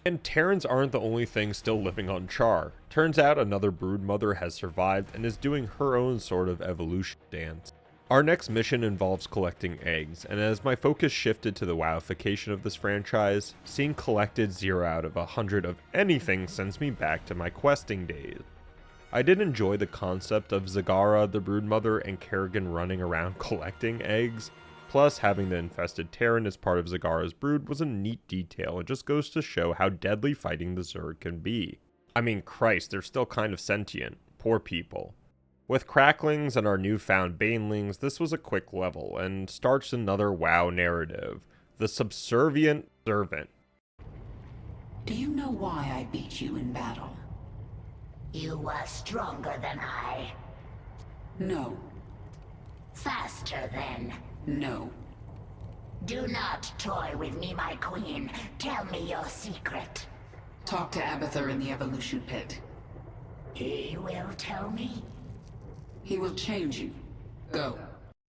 And Terrans aren't the only thing still living on Char. Turns out another broodmother has survived and is doing her own sort of evolution dance. Our next mission involves collecting eggs, and as my focus shifted to the WoWification of this franchise, seeing collected 0 out of 100 of anything sends me back to my questing days. I did enjoy the concept of Zagara, the broodmother, and Kerrigan running around collecting eggs, plus having the infested Terran as part of Zagara's brood was a neat detail and just goes to show how deadly fighting the Zerg can be. I mean, Christ, they're still kind of sentient. Poor people. With Cracklings and our newfound Banelings, this was a quick level, and starts another WoW narrative. The Subservient Servant. Do you know why I beat you in battle? You were stronger than I. No. Faster then. No. Do not toy with me, my queen. Tell me your secret. Talk to Abathar in the evolution pit. He will tell me? He will change you. Go.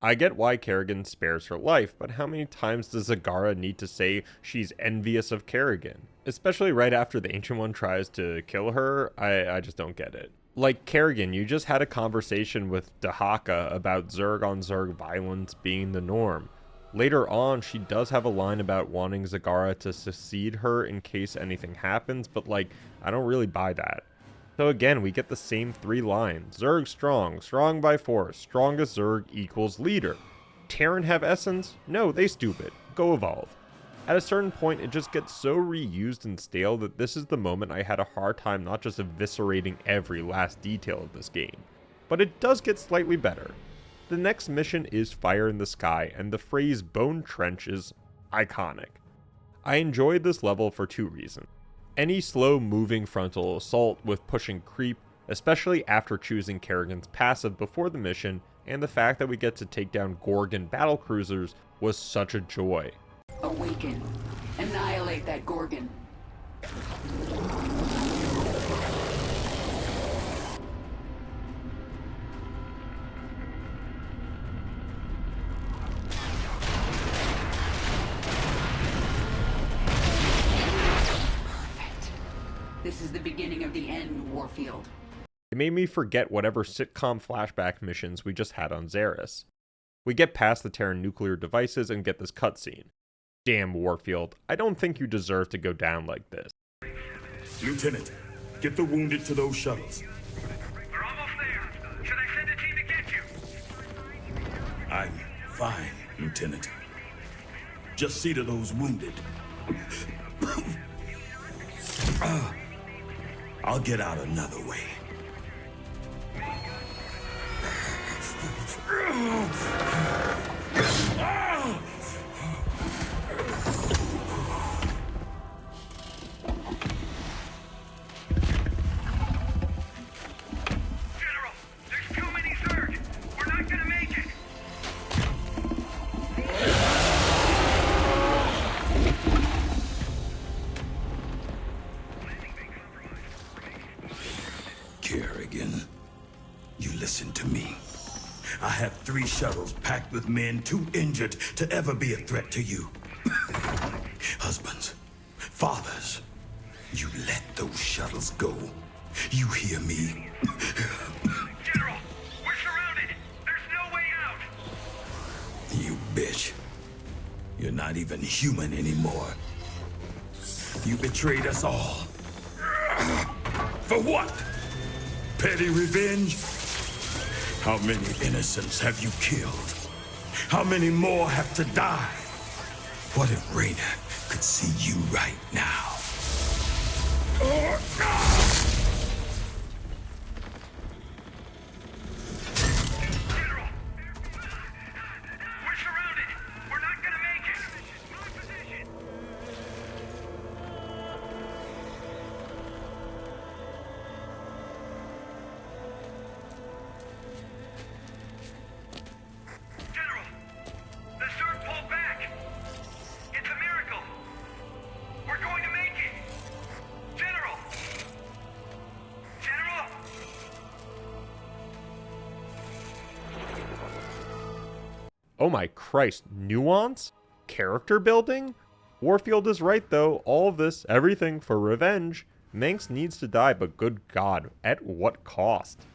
I get why Kerrigan spares her life, but how many times does Zagara need to say she's envious of Kerrigan? Especially right after the Ancient One tries to kill her, I just don't get it. Like, Kerrigan, you just had a conversation with Dahaka about Zerg on Zerg violence being the norm. Later on, she does have a line about wanting Zagara to succeed her in case anything happens, but like, I don't really buy that. So again, we get the same 3 lines. Zerg strong, strong by force, strongest Zerg equals leader. Terran have essence? No, they stupid. Go evolve. At a certain point, it just gets so reused and stale that this is the moment I had a hard time not just eviscerating every last detail of this game. But it does get slightly better. The next mission is Fire in the Sky, and the phrase Bone Trench is iconic. I enjoyed this level for 2 reasons. Any slow-moving frontal assault with pushing creep, especially after choosing Kerrigan's passive before the mission, and the fact that we get to take down Gorgon battlecruisers was such a joy. Awaken. Annihilate that Gorgon. This is the beginning of the end, Warfield. It made me forget whatever sitcom flashback missions we just had on Xeris. We get past the Terran nuclear devices and get this cutscene. Damn, Warfield, I don't think you deserve to go down like this. Lieutenant, get the wounded to those shuttles. We're almost there. Should I send a team to get you? I'm fine, Lieutenant. Just see to those wounded. I'll get out another way. General, there's too many Zerg. We're not gonna make it. Kerrigan, you listen to me. I have 3 shuttles packed with men too injured to ever be a threat to you. Husbands, fathers, you let those shuttles go. You hear me? General, we're surrounded. There's no way out. You bitch. You're not even human anymore. You betrayed us all. For what? Petty revenge? How many innocents have you killed? How many more have to die? What if Raina could see you right now? General, we're surrounded. We're not gonna make it. My position. General, the Zerg pulled back. It's a miracle. We're going to make it. General! General! Oh my Christ, nuance? Character building? Warfield is right though, all of this, everything for revenge. Manx needs to die, but good God, at what cost?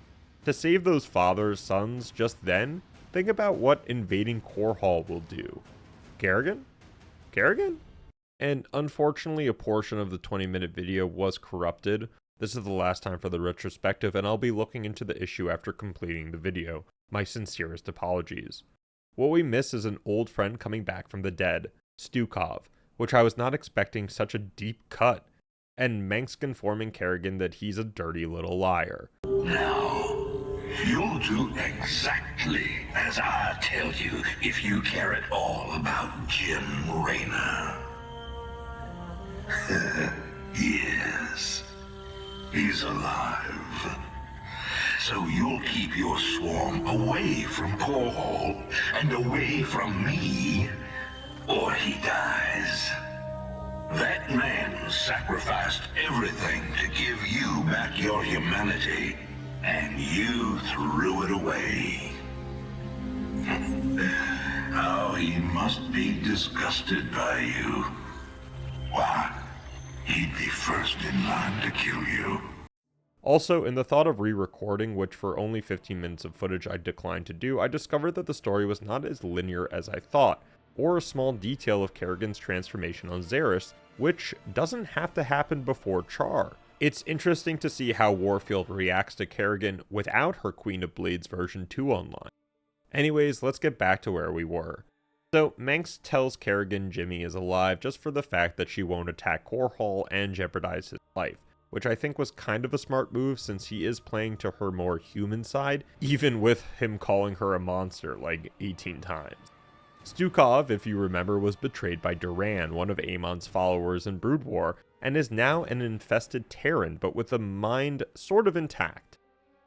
To save those fathers, sons, just then, think about what invading Core Hall will do. Kerrigan? Kerrigan? And unfortunately, a portion of the 20-minute video was corrupted. This is the last time for the retrospective, and I'll be looking into the issue after completing the video. My sincerest apologies. What we miss is an old friend coming back from the dead, Stukov, which I was not expecting such a deep cut, and Manx informing Kerrigan that he's a dirty little liar. Now, you'll do exactly as I tell you if you care at all about Jim Raynor. Yes, he's alive. So you'll keep your swarm away from Core Hall and away from me, or he dies. That man sacrificed everything to give you back your humanity, and you threw it away. Oh, he must be disgusted by you. Why, he'd be first in line to kill you. Also, in the thought of re-recording, which for only 15 minutes of footage I declined to do, I discovered that the story was not as linear as I thought, or a small detail of Kerrigan's transformation on Xeris, which doesn't have to happen before Char. It's interesting to see how Warfield reacts to Kerrigan without her Queen of Blades version 2 online. Anyways, let's get back to where we were. So, Manx tells Kerrigan Jimmy is alive just for the fact that she won't attack Core Hall and jeopardize his life, which I think was kind of a smart move since he is playing to her more human side, even with him calling her a monster like 18 times. Stukov, if you remember, was betrayed by Duran, one of Amon's followers in Brood War, and is now an infested Terran, but with a mind sort of intact.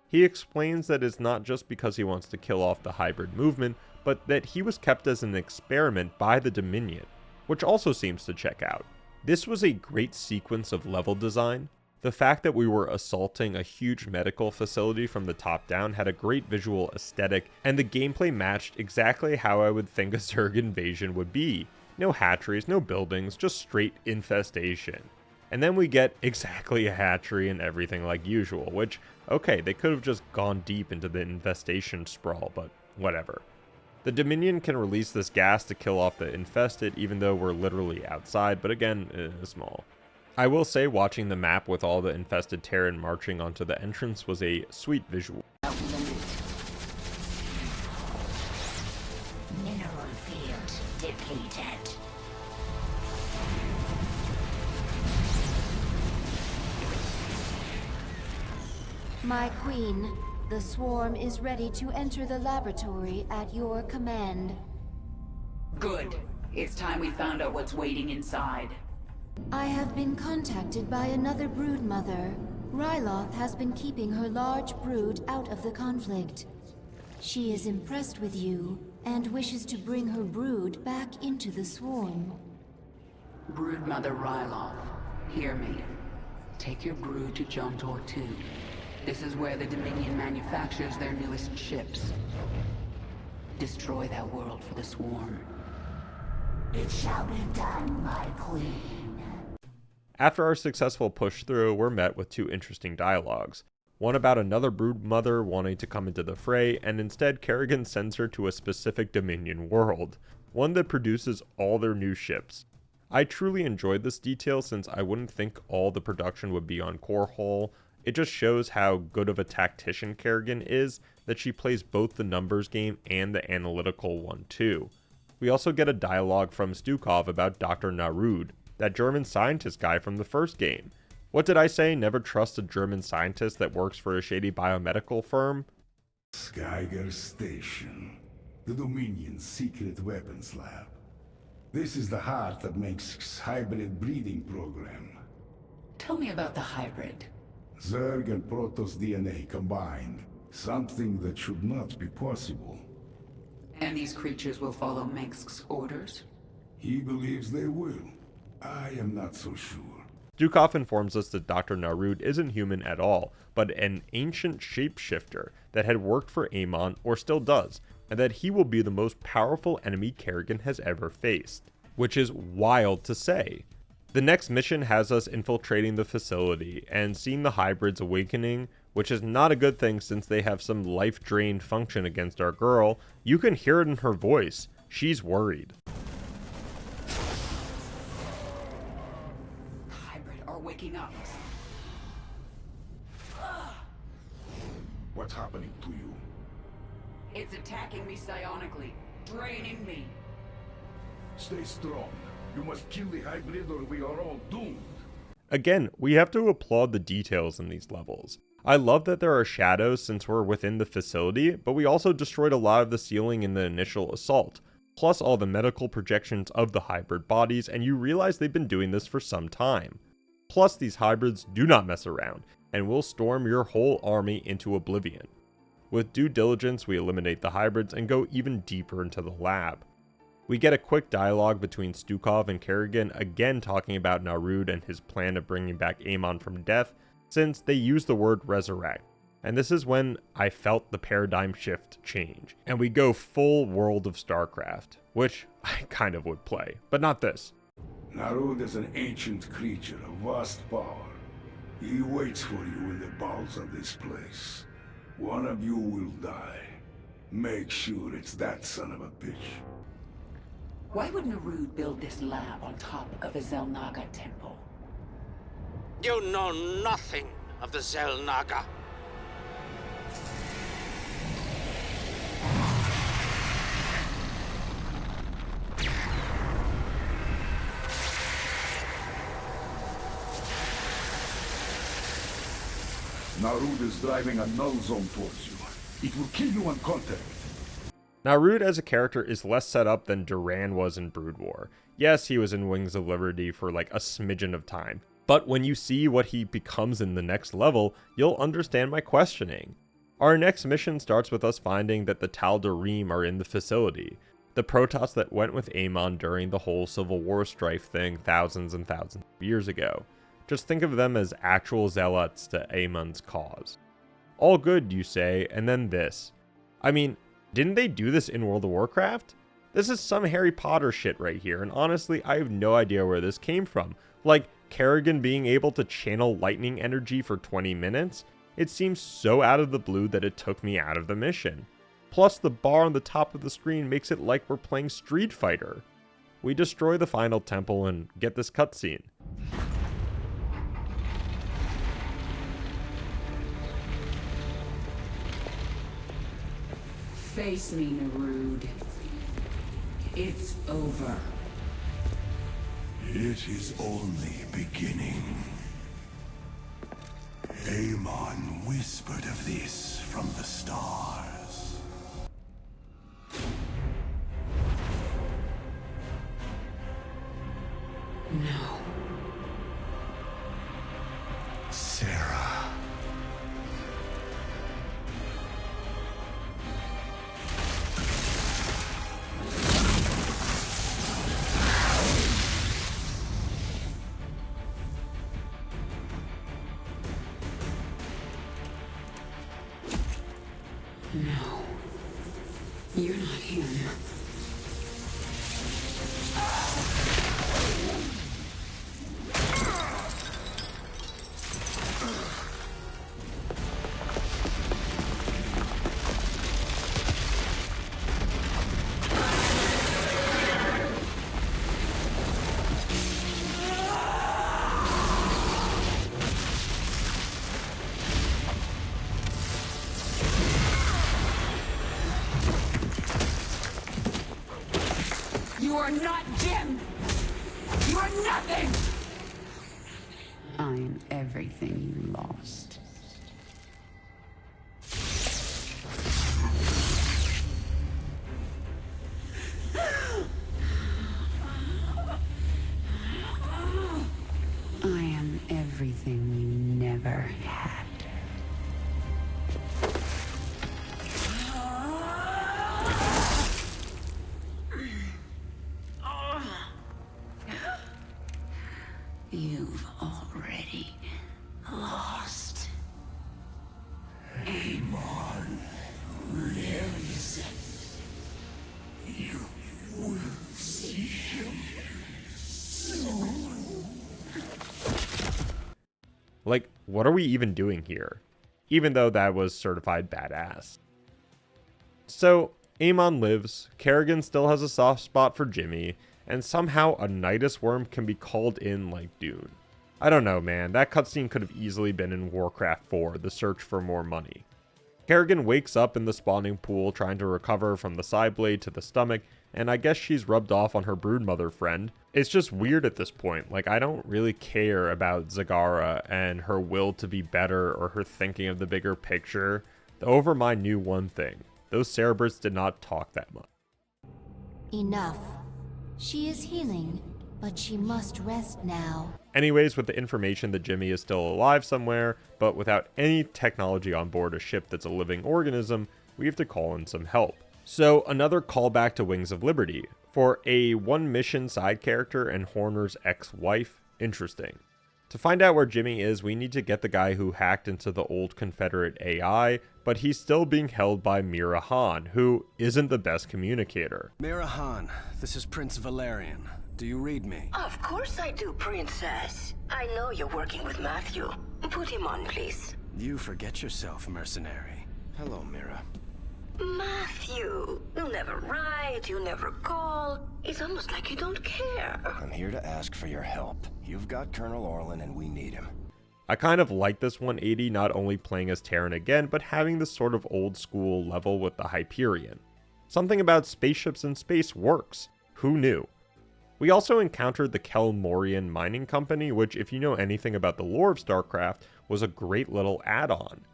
He explains that it's not just because he wants to kill off the hybrid movement, but that he was kept as an experiment by the Dominion, which also seems to check out. This was a great sequence of level design. The fact that we were assaulting a huge medical facility from the top down had a great visual aesthetic, and the gameplay matched exactly how I would think a Zerg invasion would be. No hatcheries, no buildings, just straight infestation. And then we get exactly a hatchery and everything like usual, which, okay, they could have just gone deep into the infestation sprawl, but whatever. The Dominion can release this gas to kill off the infested, even though we're literally outside, but again, small. I will say watching the map with all the infested Terran marching onto the entrance was a sweet visual. Mineral field depleted. My queen, the swarm is ready to enter the laboratory at your command. Good. It's time we found out what's waiting inside. I have been contacted by another brood mother. Ryloth has been keeping her large brood out of the conflict. She is impressed with you and wishes to bring her brood back into the swarm. Brood Mother Ryloth, hear me. Take your brood to Jontor 2. This is where the Dominion manufactures their newest ships. Destroy that world for the swarm. It shall be done, my queen. After our successful push through, we're met with two interesting dialogues. One about another brood mother wanting to come into the fray, and instead Kerrigan sends her to a specific Dominion world, one that produces all their new ships. I truly enjoyed this detail since I wouldn't think all the production would be on Core Hull. It just shows how good of a tactician Kerrigan is, that she plays both the numbers game and the analytical one too. We also get a dialogue from Stukov about Dr. Narud, that German scientist guy from the first game. What did I say? Never trust a German scientist that works for a shady biomedical firm? Skyger Station, the Dominion's secret weapons lab. This is the heart that makes hybrid breeding program. Tell me about the hybrid. Zerg and Protoss DNA combined. Something that should not be possible. And these creatures will follow Mengsk's orders? He believes they will. I am not so sure. Stukov informs us that Dr. Narud isn't human at all, but an ancient shapeshifter that had worked for Amon, or still does, and that he will be the most powerful enemy Kerrigan has ever faced. Which is wild to say. The next mission has us infiltrating the facility and seeing the hybrids awakening, which is not a good thing since they have some life-drained function against our girl. You can hear it in her voice. She's worried. Waking up. What's happening to you? It's attacking me psionically, draining me. Stay strong. You must kill the hybrid or we are all doomed. Again, we have to applaud the details in these levels. I love that there are shadows since we're within the facility, but we also destroyed a lot of the ceiling in the initial assault, plus all the medical projections of the hybrid bodies, and you realize they've been doing this for some time. Plus, these hybrids do not mess around, and will storm your whole army into oblivion. With due diligence, we eliminate the hybrids and go even deeper into the lab. We get a quick dialogue between Stukov and Kerrigan, again talking about Narud and his plan of bringing back Amon from death, since they use the word resurrect. And this is when I felt the paradigm shift change, and we go full World of StarCraft, which I kind of would play, but not this. Narud is an ancient creature of vast power. He waits for you in the bowels of this place. One of you will die. Make sure it's that son of a bitch. Why would Narud build this lab on top of a Xel'Naga temple? You know nothing of the Xel'Naga. Narud is driving a null zone towards you. It will kill you on contact. Narud as a character is less set up than Duran was in Brood War. Yes, he was in Wings of Liberty for like a smidgen of time, but when you see what he becomes in the next level, you'll understand my questioning. Our next mission starts with us finding that the Tal'Darim are in the facility, the Protoss that went with Amon during the whole Civil War strife thing thousands and thousands of years ago. Just think of them as actual zealots to Amon's cause. All good, you say, and then this. I mean, didn't they do this in World of Warcraft? This is some Harry Potter shit right here, and honestly, I have no idea where this came from. Like, Kerrigan being able to channel lightning energy for 20 minutes? It seems so out of the blue that it took me out of the mission. Plus, the bar on the top of the screen makes it like we're playing Street Fighter. We destroy the final temple and get this cutscene. Face me, Narud. It's over. It is only beginning. Amon whispered of this from the stars. No. Sarah. No. You're not him. You are not Jim! You are nothing! I'm everything you lost. I am everything you never had. You've already lost. Amon lives. You will see him soon. Like, what are we even doing here? Even though that was certified badass. So, Amon lives, Kerrigan still has a soft spot for Jimmy, and somehow a Nidus worm can be called in like Dune. I don't know, man, that cutscene could have easily been in Warcraft 4, the search for more money. Kerrigan wakes up in the spawning pool trying to recover from the side blade to the stomach, and I guess she's rubbed off on her broodmother friend. It's just weird at this point, like I don't really care about Zagara and her will to be better or her thinking of the bigger picture. The Overmind knew one thing, those Cerebrits did not talk that much. Enough. She is healing, but she must rest now. Anyways, with the information that Jimmy is still alive somewhere, but without any technology on board a ship that's a living organism, we have to call in some help. So another callback to Wings of Liberty. For a one mission side character and Horner's ex-wife, interesting. To find out where Jimmy is, we need to get the guy who hacked into the old Confederate AI, but he's still being held by Mira Han, who isn't the best communicator. Mira Han, this is Prince Valerian. Do you read me? Of course I do, Princess. I know you're working with Matthew. Put him on, please. You forget yourself, mercenary. Hello, Mira. Matthew, you never write, you never call. It's almost like you don't care. I'm here to ask for your help. You've got Colonel Orlin and we need him. I kind of like this 180, not only playing as Terran again, but having this sort of old school level with the Hyperion. Something about spaceships in space works. Who knew? We also encountered the Kelmorian Mining Company, which, if you know anything about the lore of StarCraft, was a great little add-on.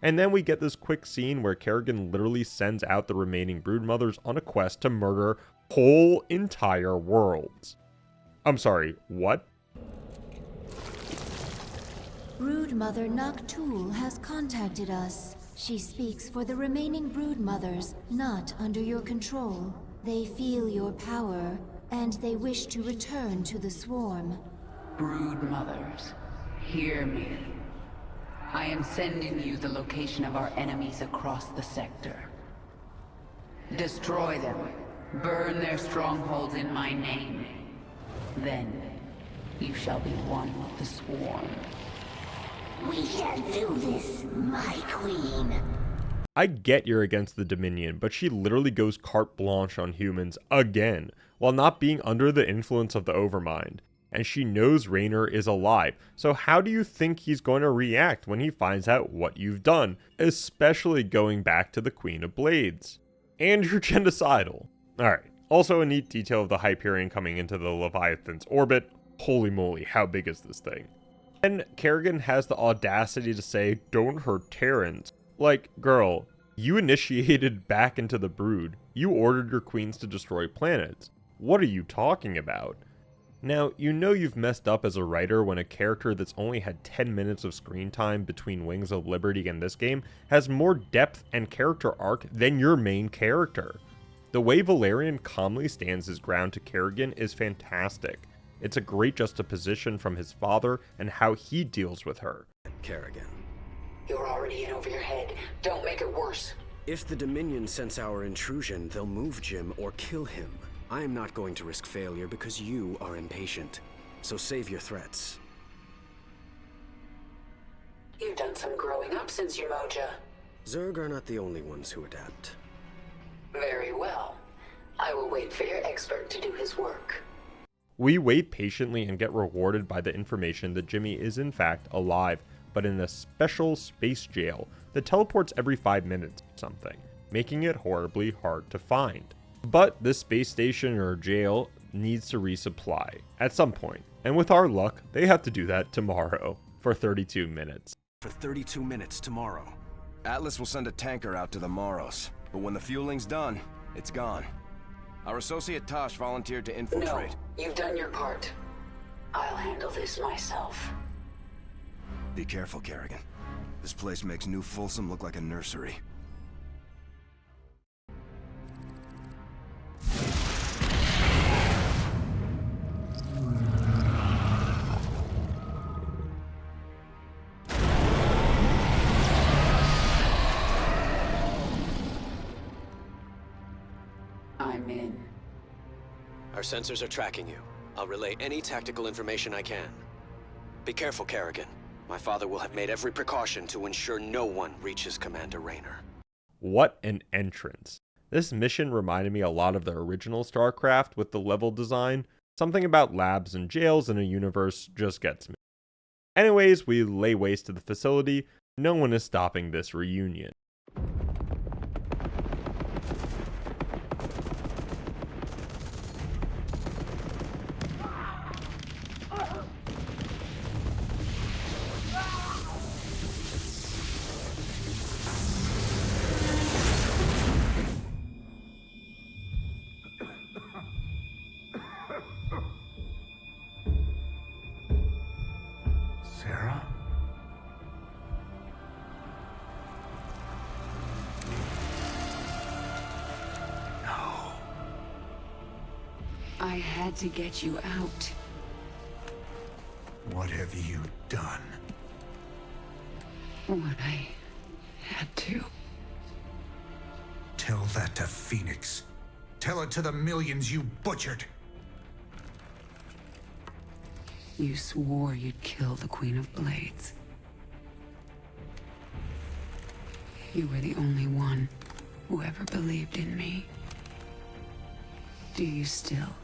And then we get this quick scene where Kerrigan literally sends out the remaining broodmothers on a quest to murder whole entire worlds. I'm sorry, what? Broodmother Noctul has contacted us. She speaks for the remaining broodmothers, not under your control. They feel your power, and they wish to return to the swarm. Broodmothers, hear me. I am sending you the location of our enemies across the sector. Destroy them. Burn their strongholds in my name. Then, you shall be one with the swarm. We shall do this, my queen. I get you're against the Dominion, but she literally goes carte blanche on humans again, while not being under the influence of the Overmind. And she knows Raynor is alive, so how do you think he's going to react when he finds out what you've done, especially going back to the Queen of Blades? and you're genocidal. Alright, also a neat detail of the Hyperion coming into the Leviathan's orbit. Holy moly, how big is this thing? And Kerrigan has the audacity to say, "Don't hurt Terrans." Like, girl, you initiated back into the Brood. You ordered your queens to destroy planets. What are you talking about? Now, you know you've messed up as a writer when a character that's only had 10 minutes of screen time between Wings of Liberty and this game has more depth and character arc than your main character. The way Valerian calmly stands his ground to Kerrigan is fantastic. It's a great juxtaposition from his father and how he deals with her. Kerrigan. You're already in over your head. Don't make it worse. If the Dominion sense our intrusion, they'll move Jim or kill him. I am not going to risk failure because you are impatient. So save your threats. You've done some growing up since Umoja. Zerg are not the only ones who adapt. Very well. I will wait for your expert to do his work. We wait patiently and get rewarded by the information that Jimmy is in fact alive, but in a special space jail that teleports every 5 minutes or something, making it horribly hard to find. But this space station or jail needs to resupply at some point, and with our luck, they have to do that tomorrow for 32 minutes. For 32 minutes tomorrow. Atlas will send a tanker out to the Moros, but when the fueling's done, it's gone. Our associate Tosh volunteered to infiltrate. No, you've done your part. I'll handle this myself. Be careful, Kerrigan. This place makes New Folsom look like a nursery. I'm in. Our sensors are tracking you. I'll relay any tactical information I can. Be careful, Kerrigan. My father will have made every precaution to ensure no one reaches Commander Raynor. What an entrance. This mission reminded me a lot of the original StarCraft with the level design. Something about labs and jails in a universe just gets me. Anyways, we lay waste to the facility. No one is stopping this reunion. Sarah? No. I had to get you out. What have you done? What I had to. Tell that to Phoenix. Tell it to the millions you butchered. You swore you'd kill the Queen of Blades. You were the only one who ever believed in me. Do you still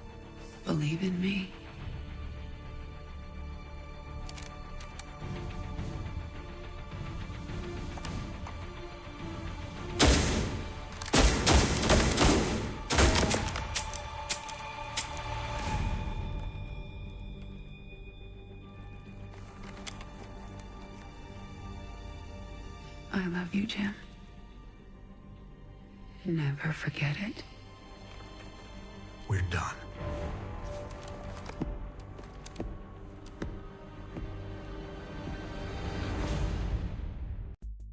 believe in me? I love you, Jim. Never forget it. We're done.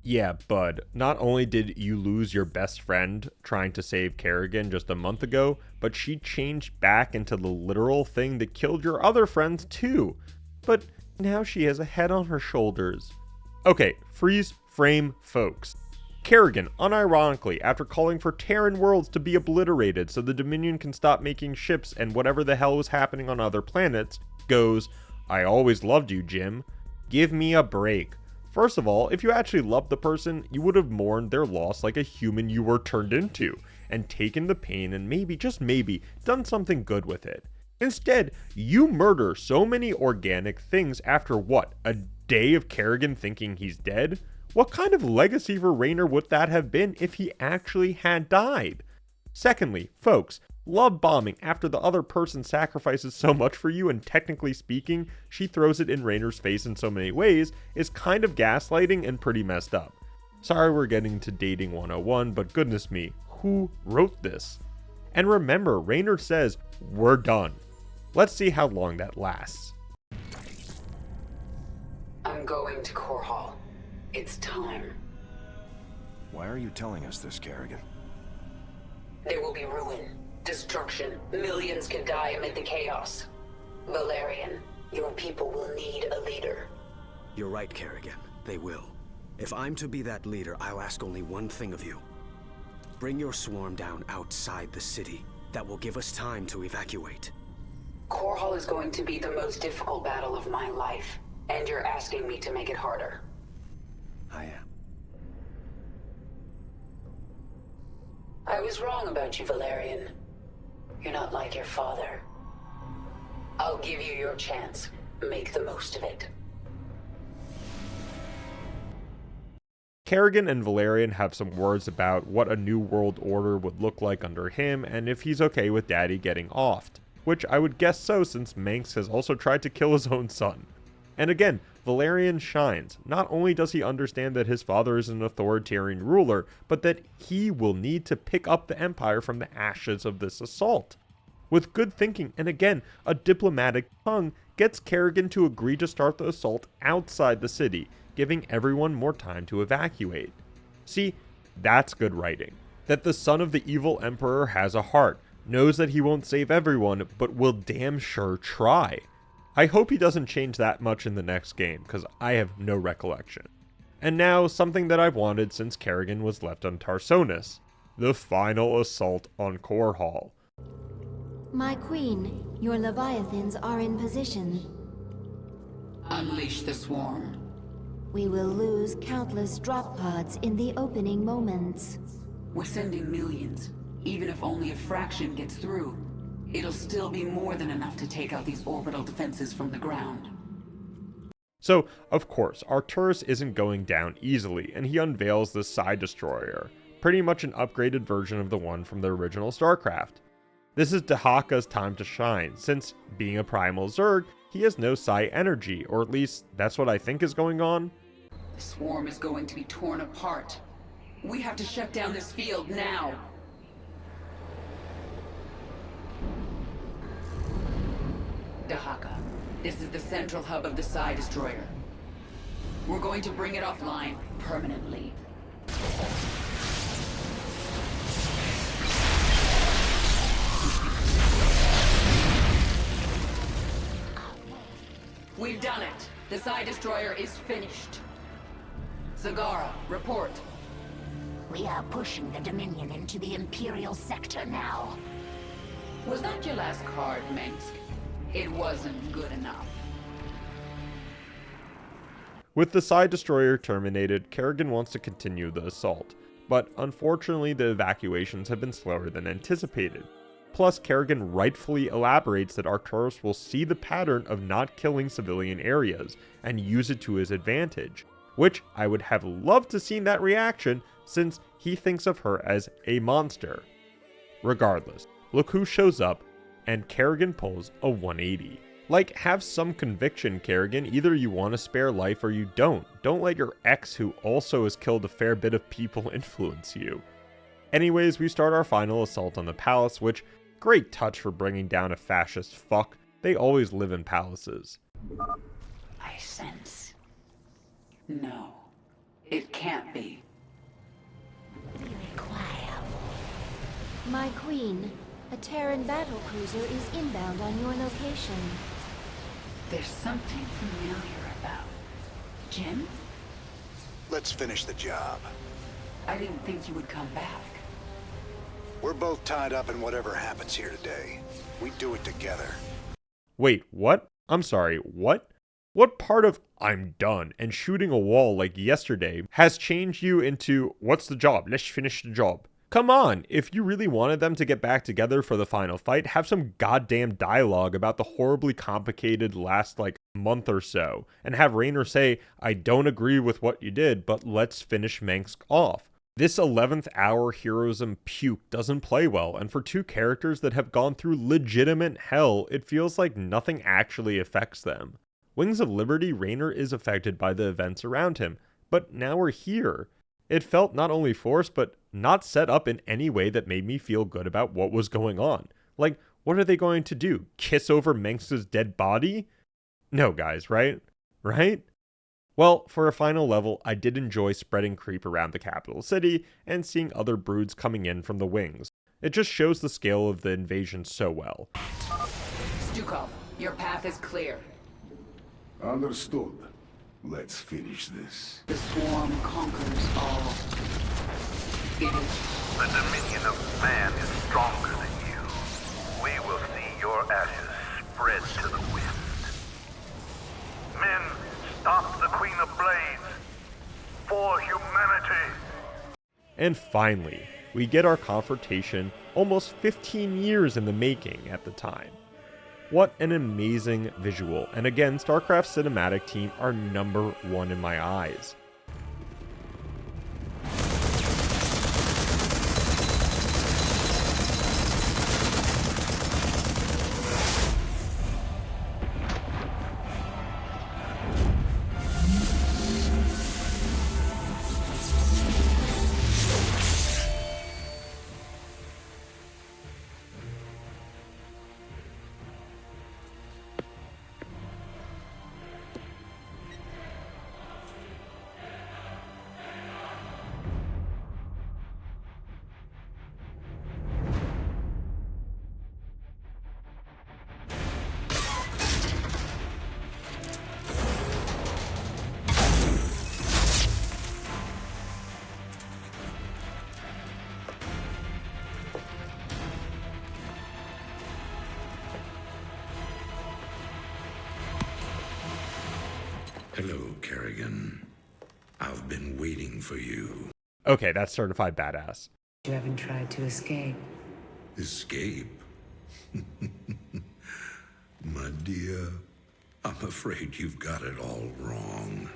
Yeah, bud, not only did you lose your best friend trying to save Kerrigan just a month ago, but she changed back into the literal thing that killed your other friends too. But now she has a head on her shoulders. Okay, freeze frame, folks. Kerrigan, unironically, after calling for Terran worlds to be obliterated so the Dominion can stop making ships and whatever the hell was happening on other planets, goes, "I always loved you, Jim. Give me a break." First of all, if you actually loved the person, you would have mourned their loss like a human you were turned into, and taken the pain and maybe, just maybe, done something good with it. Instead, you murder so many organic things after what, a day of Kerrigan thinking he's dead? What kind of legacy for Raynor would that have been if he actually had died? Secondly, folks, love bombing after the other person sacrifices so much for you and technically speaking, she throws it in Rainer's face in so many ways is kind of gaslighting and pretty messed up. Sorry we're getting to dating 101, but goodness me, who wrote this? And remember, Rainer says, we're done. Let's see how long that lasts. I'm going to Core Hall. It's time. Why are you telling us this, Kerrigan? There will be ruin, destruction. Millions can die amid the chaos. Valerian, your people will need a leader. You're right, Kerrigan. They will. If I'm to be that leader, I'll ask only one thing of you. Bring your swarm down outside the city. That will give us time to evacuate. Core Hall is going to be the most difficult battle of my life, and you're asking me to make it harder. I am. I was wrong about you, Valerian. You're not like your father. I'll give you your chance. Make the most of it. Kerrigan and Valerian have some words about what a new world order would look like under him and if he's okay with Daddy getting offed, which I would guess so since Manx has also tried to kill his own son. And again, Valerian shines. Not only does he understand that his father is an authoritarian ruler, but that he will need to pick up the Empire from the ashes of this assault. With good thinking and again, a diplomatic tongue gets Kerrigan to agree to start the assault outside the city, giving everyone more time to evacuate. See, that's good writing. That the son of the evil emperor has a heart, knows that he won't save everyone, but will damn sure try. I hope he doesn't change that much in the next game, because I have no recollection. And now, something that I've wanted since Kerrigan was left on Tarsonis. The final assault on Core Hall. My queen, your Leviathans are in position. Unleash the swarm. We will lose countless drop pods in the opening moments. We're sending millions. Even if only a fraction gets through, it'll still be more than enough to take out these orbital defenses from the ground. So, of course, Arcturus isn't going down easily, and he unveils the Side Destroyer, pretty much an upgraded version of the one from the original StarCraft. This is Dahaka's time to shine, since, being a primal Zerg, he has no psi energy, or at least that's what I think is going on. The swarm is going to be torn apart. We have to shut down this field now. Dahaka, this is the central hub of the Side Destroyer. We're going to bring it offline permanently. We've done it. The Side Destroyer is finished. Zagara, report. We are pushing the Dominion into the Imperial sector now. Was that your last card, Mengsk? It wasn't good enough. With the Side Destroyer terminated, Kerrigan wants to continue the assault, but unfortunately the evacuations have been slower than anticipated. Plus, Kerrigan rightfully elaborates that Arcturus will see the pattern of not killing civilian areas and use it to his advantage, which I would have loved to see that reaction since he thinks of her as a monster. Regardless, look who shows up, and Kerrigan pulls a 180. Like, have some conviction, Kerrigan. Either you want to spare life or you don't. Don't let your ex, who also has killed a fair bit of people, influence you. Anyways, we start our final assault on the palace, which, great touch for bringing down a fascist fuck. They always live in palaces. I sense. No, it can't be. My queen, a Terran battlecruiser is inbound on your location. There's something familiar about Jim? Let's finish the job. I didn't think you would come back. We're both tied up in whatever happens here today. We do it together. Wait, what? I'm sorry, what? What part of I'm done and shooting a wall like yesterday has changed you into what's the job? Let's finish the job. Come on, if you really wanted them to get back together for the final fight, have some goddamn dialogue about the horribly complicated last month or so, and have Rainer say, I don't agree with what you did, but let's finish Mengsk off. This 11th hour heroism puke doesn't play well, and for two characters that have gone through legitimate hell, it feels like nothing actually affects them. Wings of Liberty, Raynor is affected by the events around him, but now we're here. It felt not only forced, but not set up in any way that made me feel good about what was going on. Like, what are they going to do? Kiss over Mengsk's dead body? No, guys, right? Right? Well, for a final level, I did enjoy spreading creep around the capital city and seeing other broods coming in from the wings. It just shows the scale of the invasion so well. Stukov, your path is clear. Understood. Let's finish this. The swarm conquers all. The dominion of man is stronger than you. We will see your ashes spread to the wind. Men, stop the Queen of Blades for humanity. And finally, we get our confrontation almost 15 years in the making at the time. What an amazing visual, and again, StarCraft cinematic team are #1 in my eyes. Hello, Kerrigan. I've been waiting for you. Okay, that's certified badass. You haven't tried to escape. Escape? My dear, I'm afraid you've got it all wrong.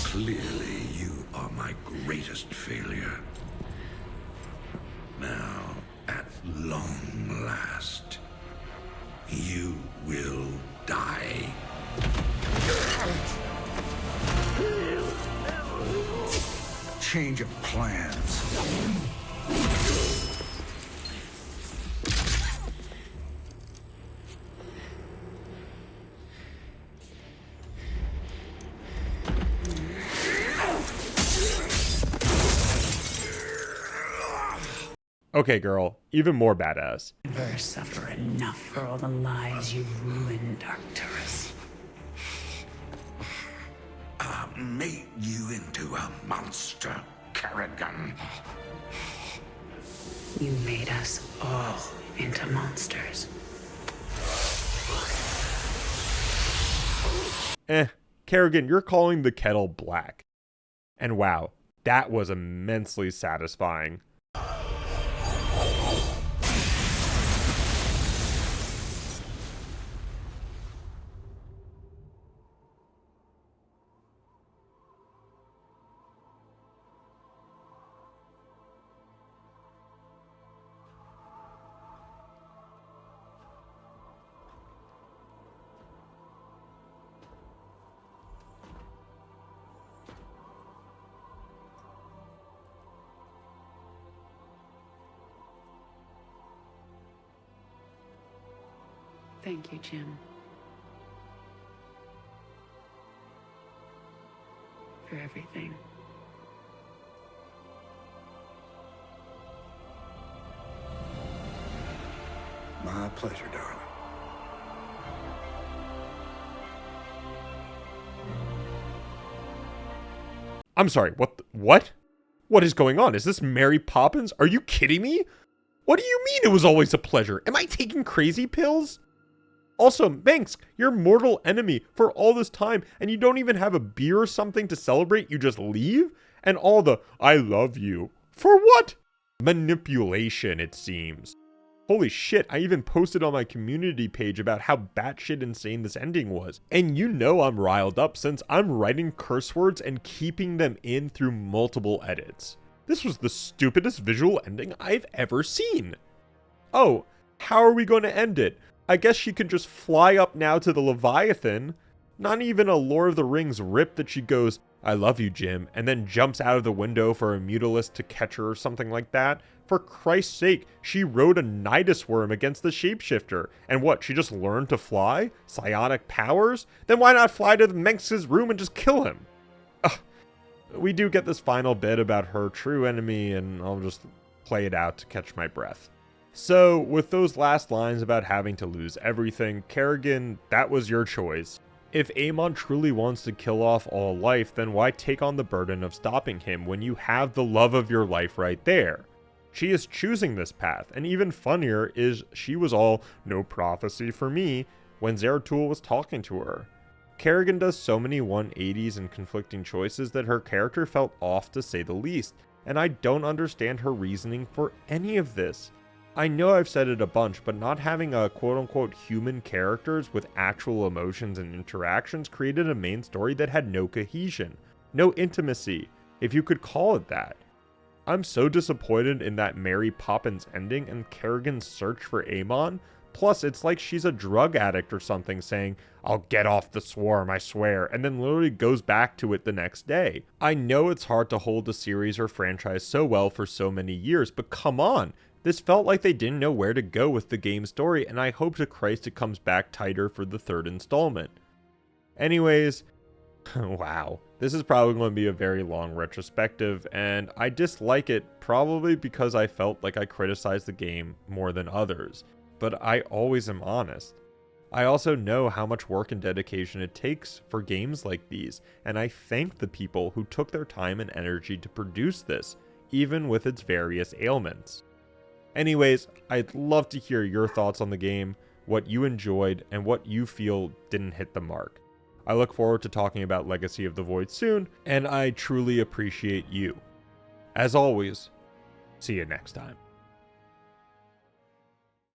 Clearly, you are my greatest failure. Now, at long last, you will die. Change of plans. Okay, girl, even more badass. Never suffer enough for all the lives you ruined, Arcturus. I made you into a monster, Kerrigan. You made us all into monsters. Kerrigan, you're calling the kettle black. And wow, that was immensely satisfying. Thank you, Jim. For everything. My pleasure, darling. I'm sorry, what? What is going on? Is this Mary Poppins? Are you kidding me? What do you mean it was always a pleasure? Am I taking crazy pills? Also, Manx, your mortal enemy for all this time, and you don't even have a beer or something to celebrate, you just leave? And all the, I love you. For what? Manipulation, it seems. Holy shit, I even posted on my community page about how batshit insane this ending was. And you know I'm riled up since I'm writing curse words and keeping them in through multiple edits. This was the stupidest visual ending I've ever seen. Oh, how are we going to end it? I guess she could just fly up now to the Leviathan. Not even a Lord of the Rings rip that she goes, I love you, Jim, and then jumps out of the window for a Mutalisk to catch her or something like that. For Christ's sake, she rode a Nidus worm against the shapeshifter. And what, she just learned to fly? Psionic powers? Then why not fly to the Manx's room and just kill him? Ugh. We do get this final bit about her true enemy, and I'll just play it out to catch my breath. So, with those last lines about having to lose everything, Kerrigan, that was your choice. If Amon truly wants to kill off all life, then why take on the burden of stopping him when you have the love of your life right there? She is choosing this path, and even funnier is she was all, no prophecy for me, when Zeratul was talking to her. Kerrigan does so many 180s and conflicting choices that her character felt off to say the least, and I don't understand her reasoning for any of this. I know I've said it a bunch, but not having a quote-unquote human characters with actual emotions and interactions created a main story that had no cohesion, no intimacy, if you could call it that. I'm so disappointed in that Mary Poppins ending and Kerrigan's search for Amon. Plus, it's like she's a drug addict or something saying, I'll get off the swarm, I swear, and then literally goes back to it the next day. I know it's hard to hold a series or franchise so well for so many years, but come on! This felt like they didn't know where to go with the game's story, and I hope to Christ it comes back tighter for the third installment. Anyways, wow, this is probably going to be a very long retrospective, and I dislike it probably because I felt like I criticized the game more than others, but I always am honest. I also know how much work and dedication it takes for games like these, and I thank the people who took their time and energy to produce this, even with its various ailments. Anyways, I'd love to hear your thoughts on the game, what you enjoyed, and what you feel didn't hit the mark. I look forward to talking about Legacy of the Void soon, and I truly appreciate you. As always, see you next time.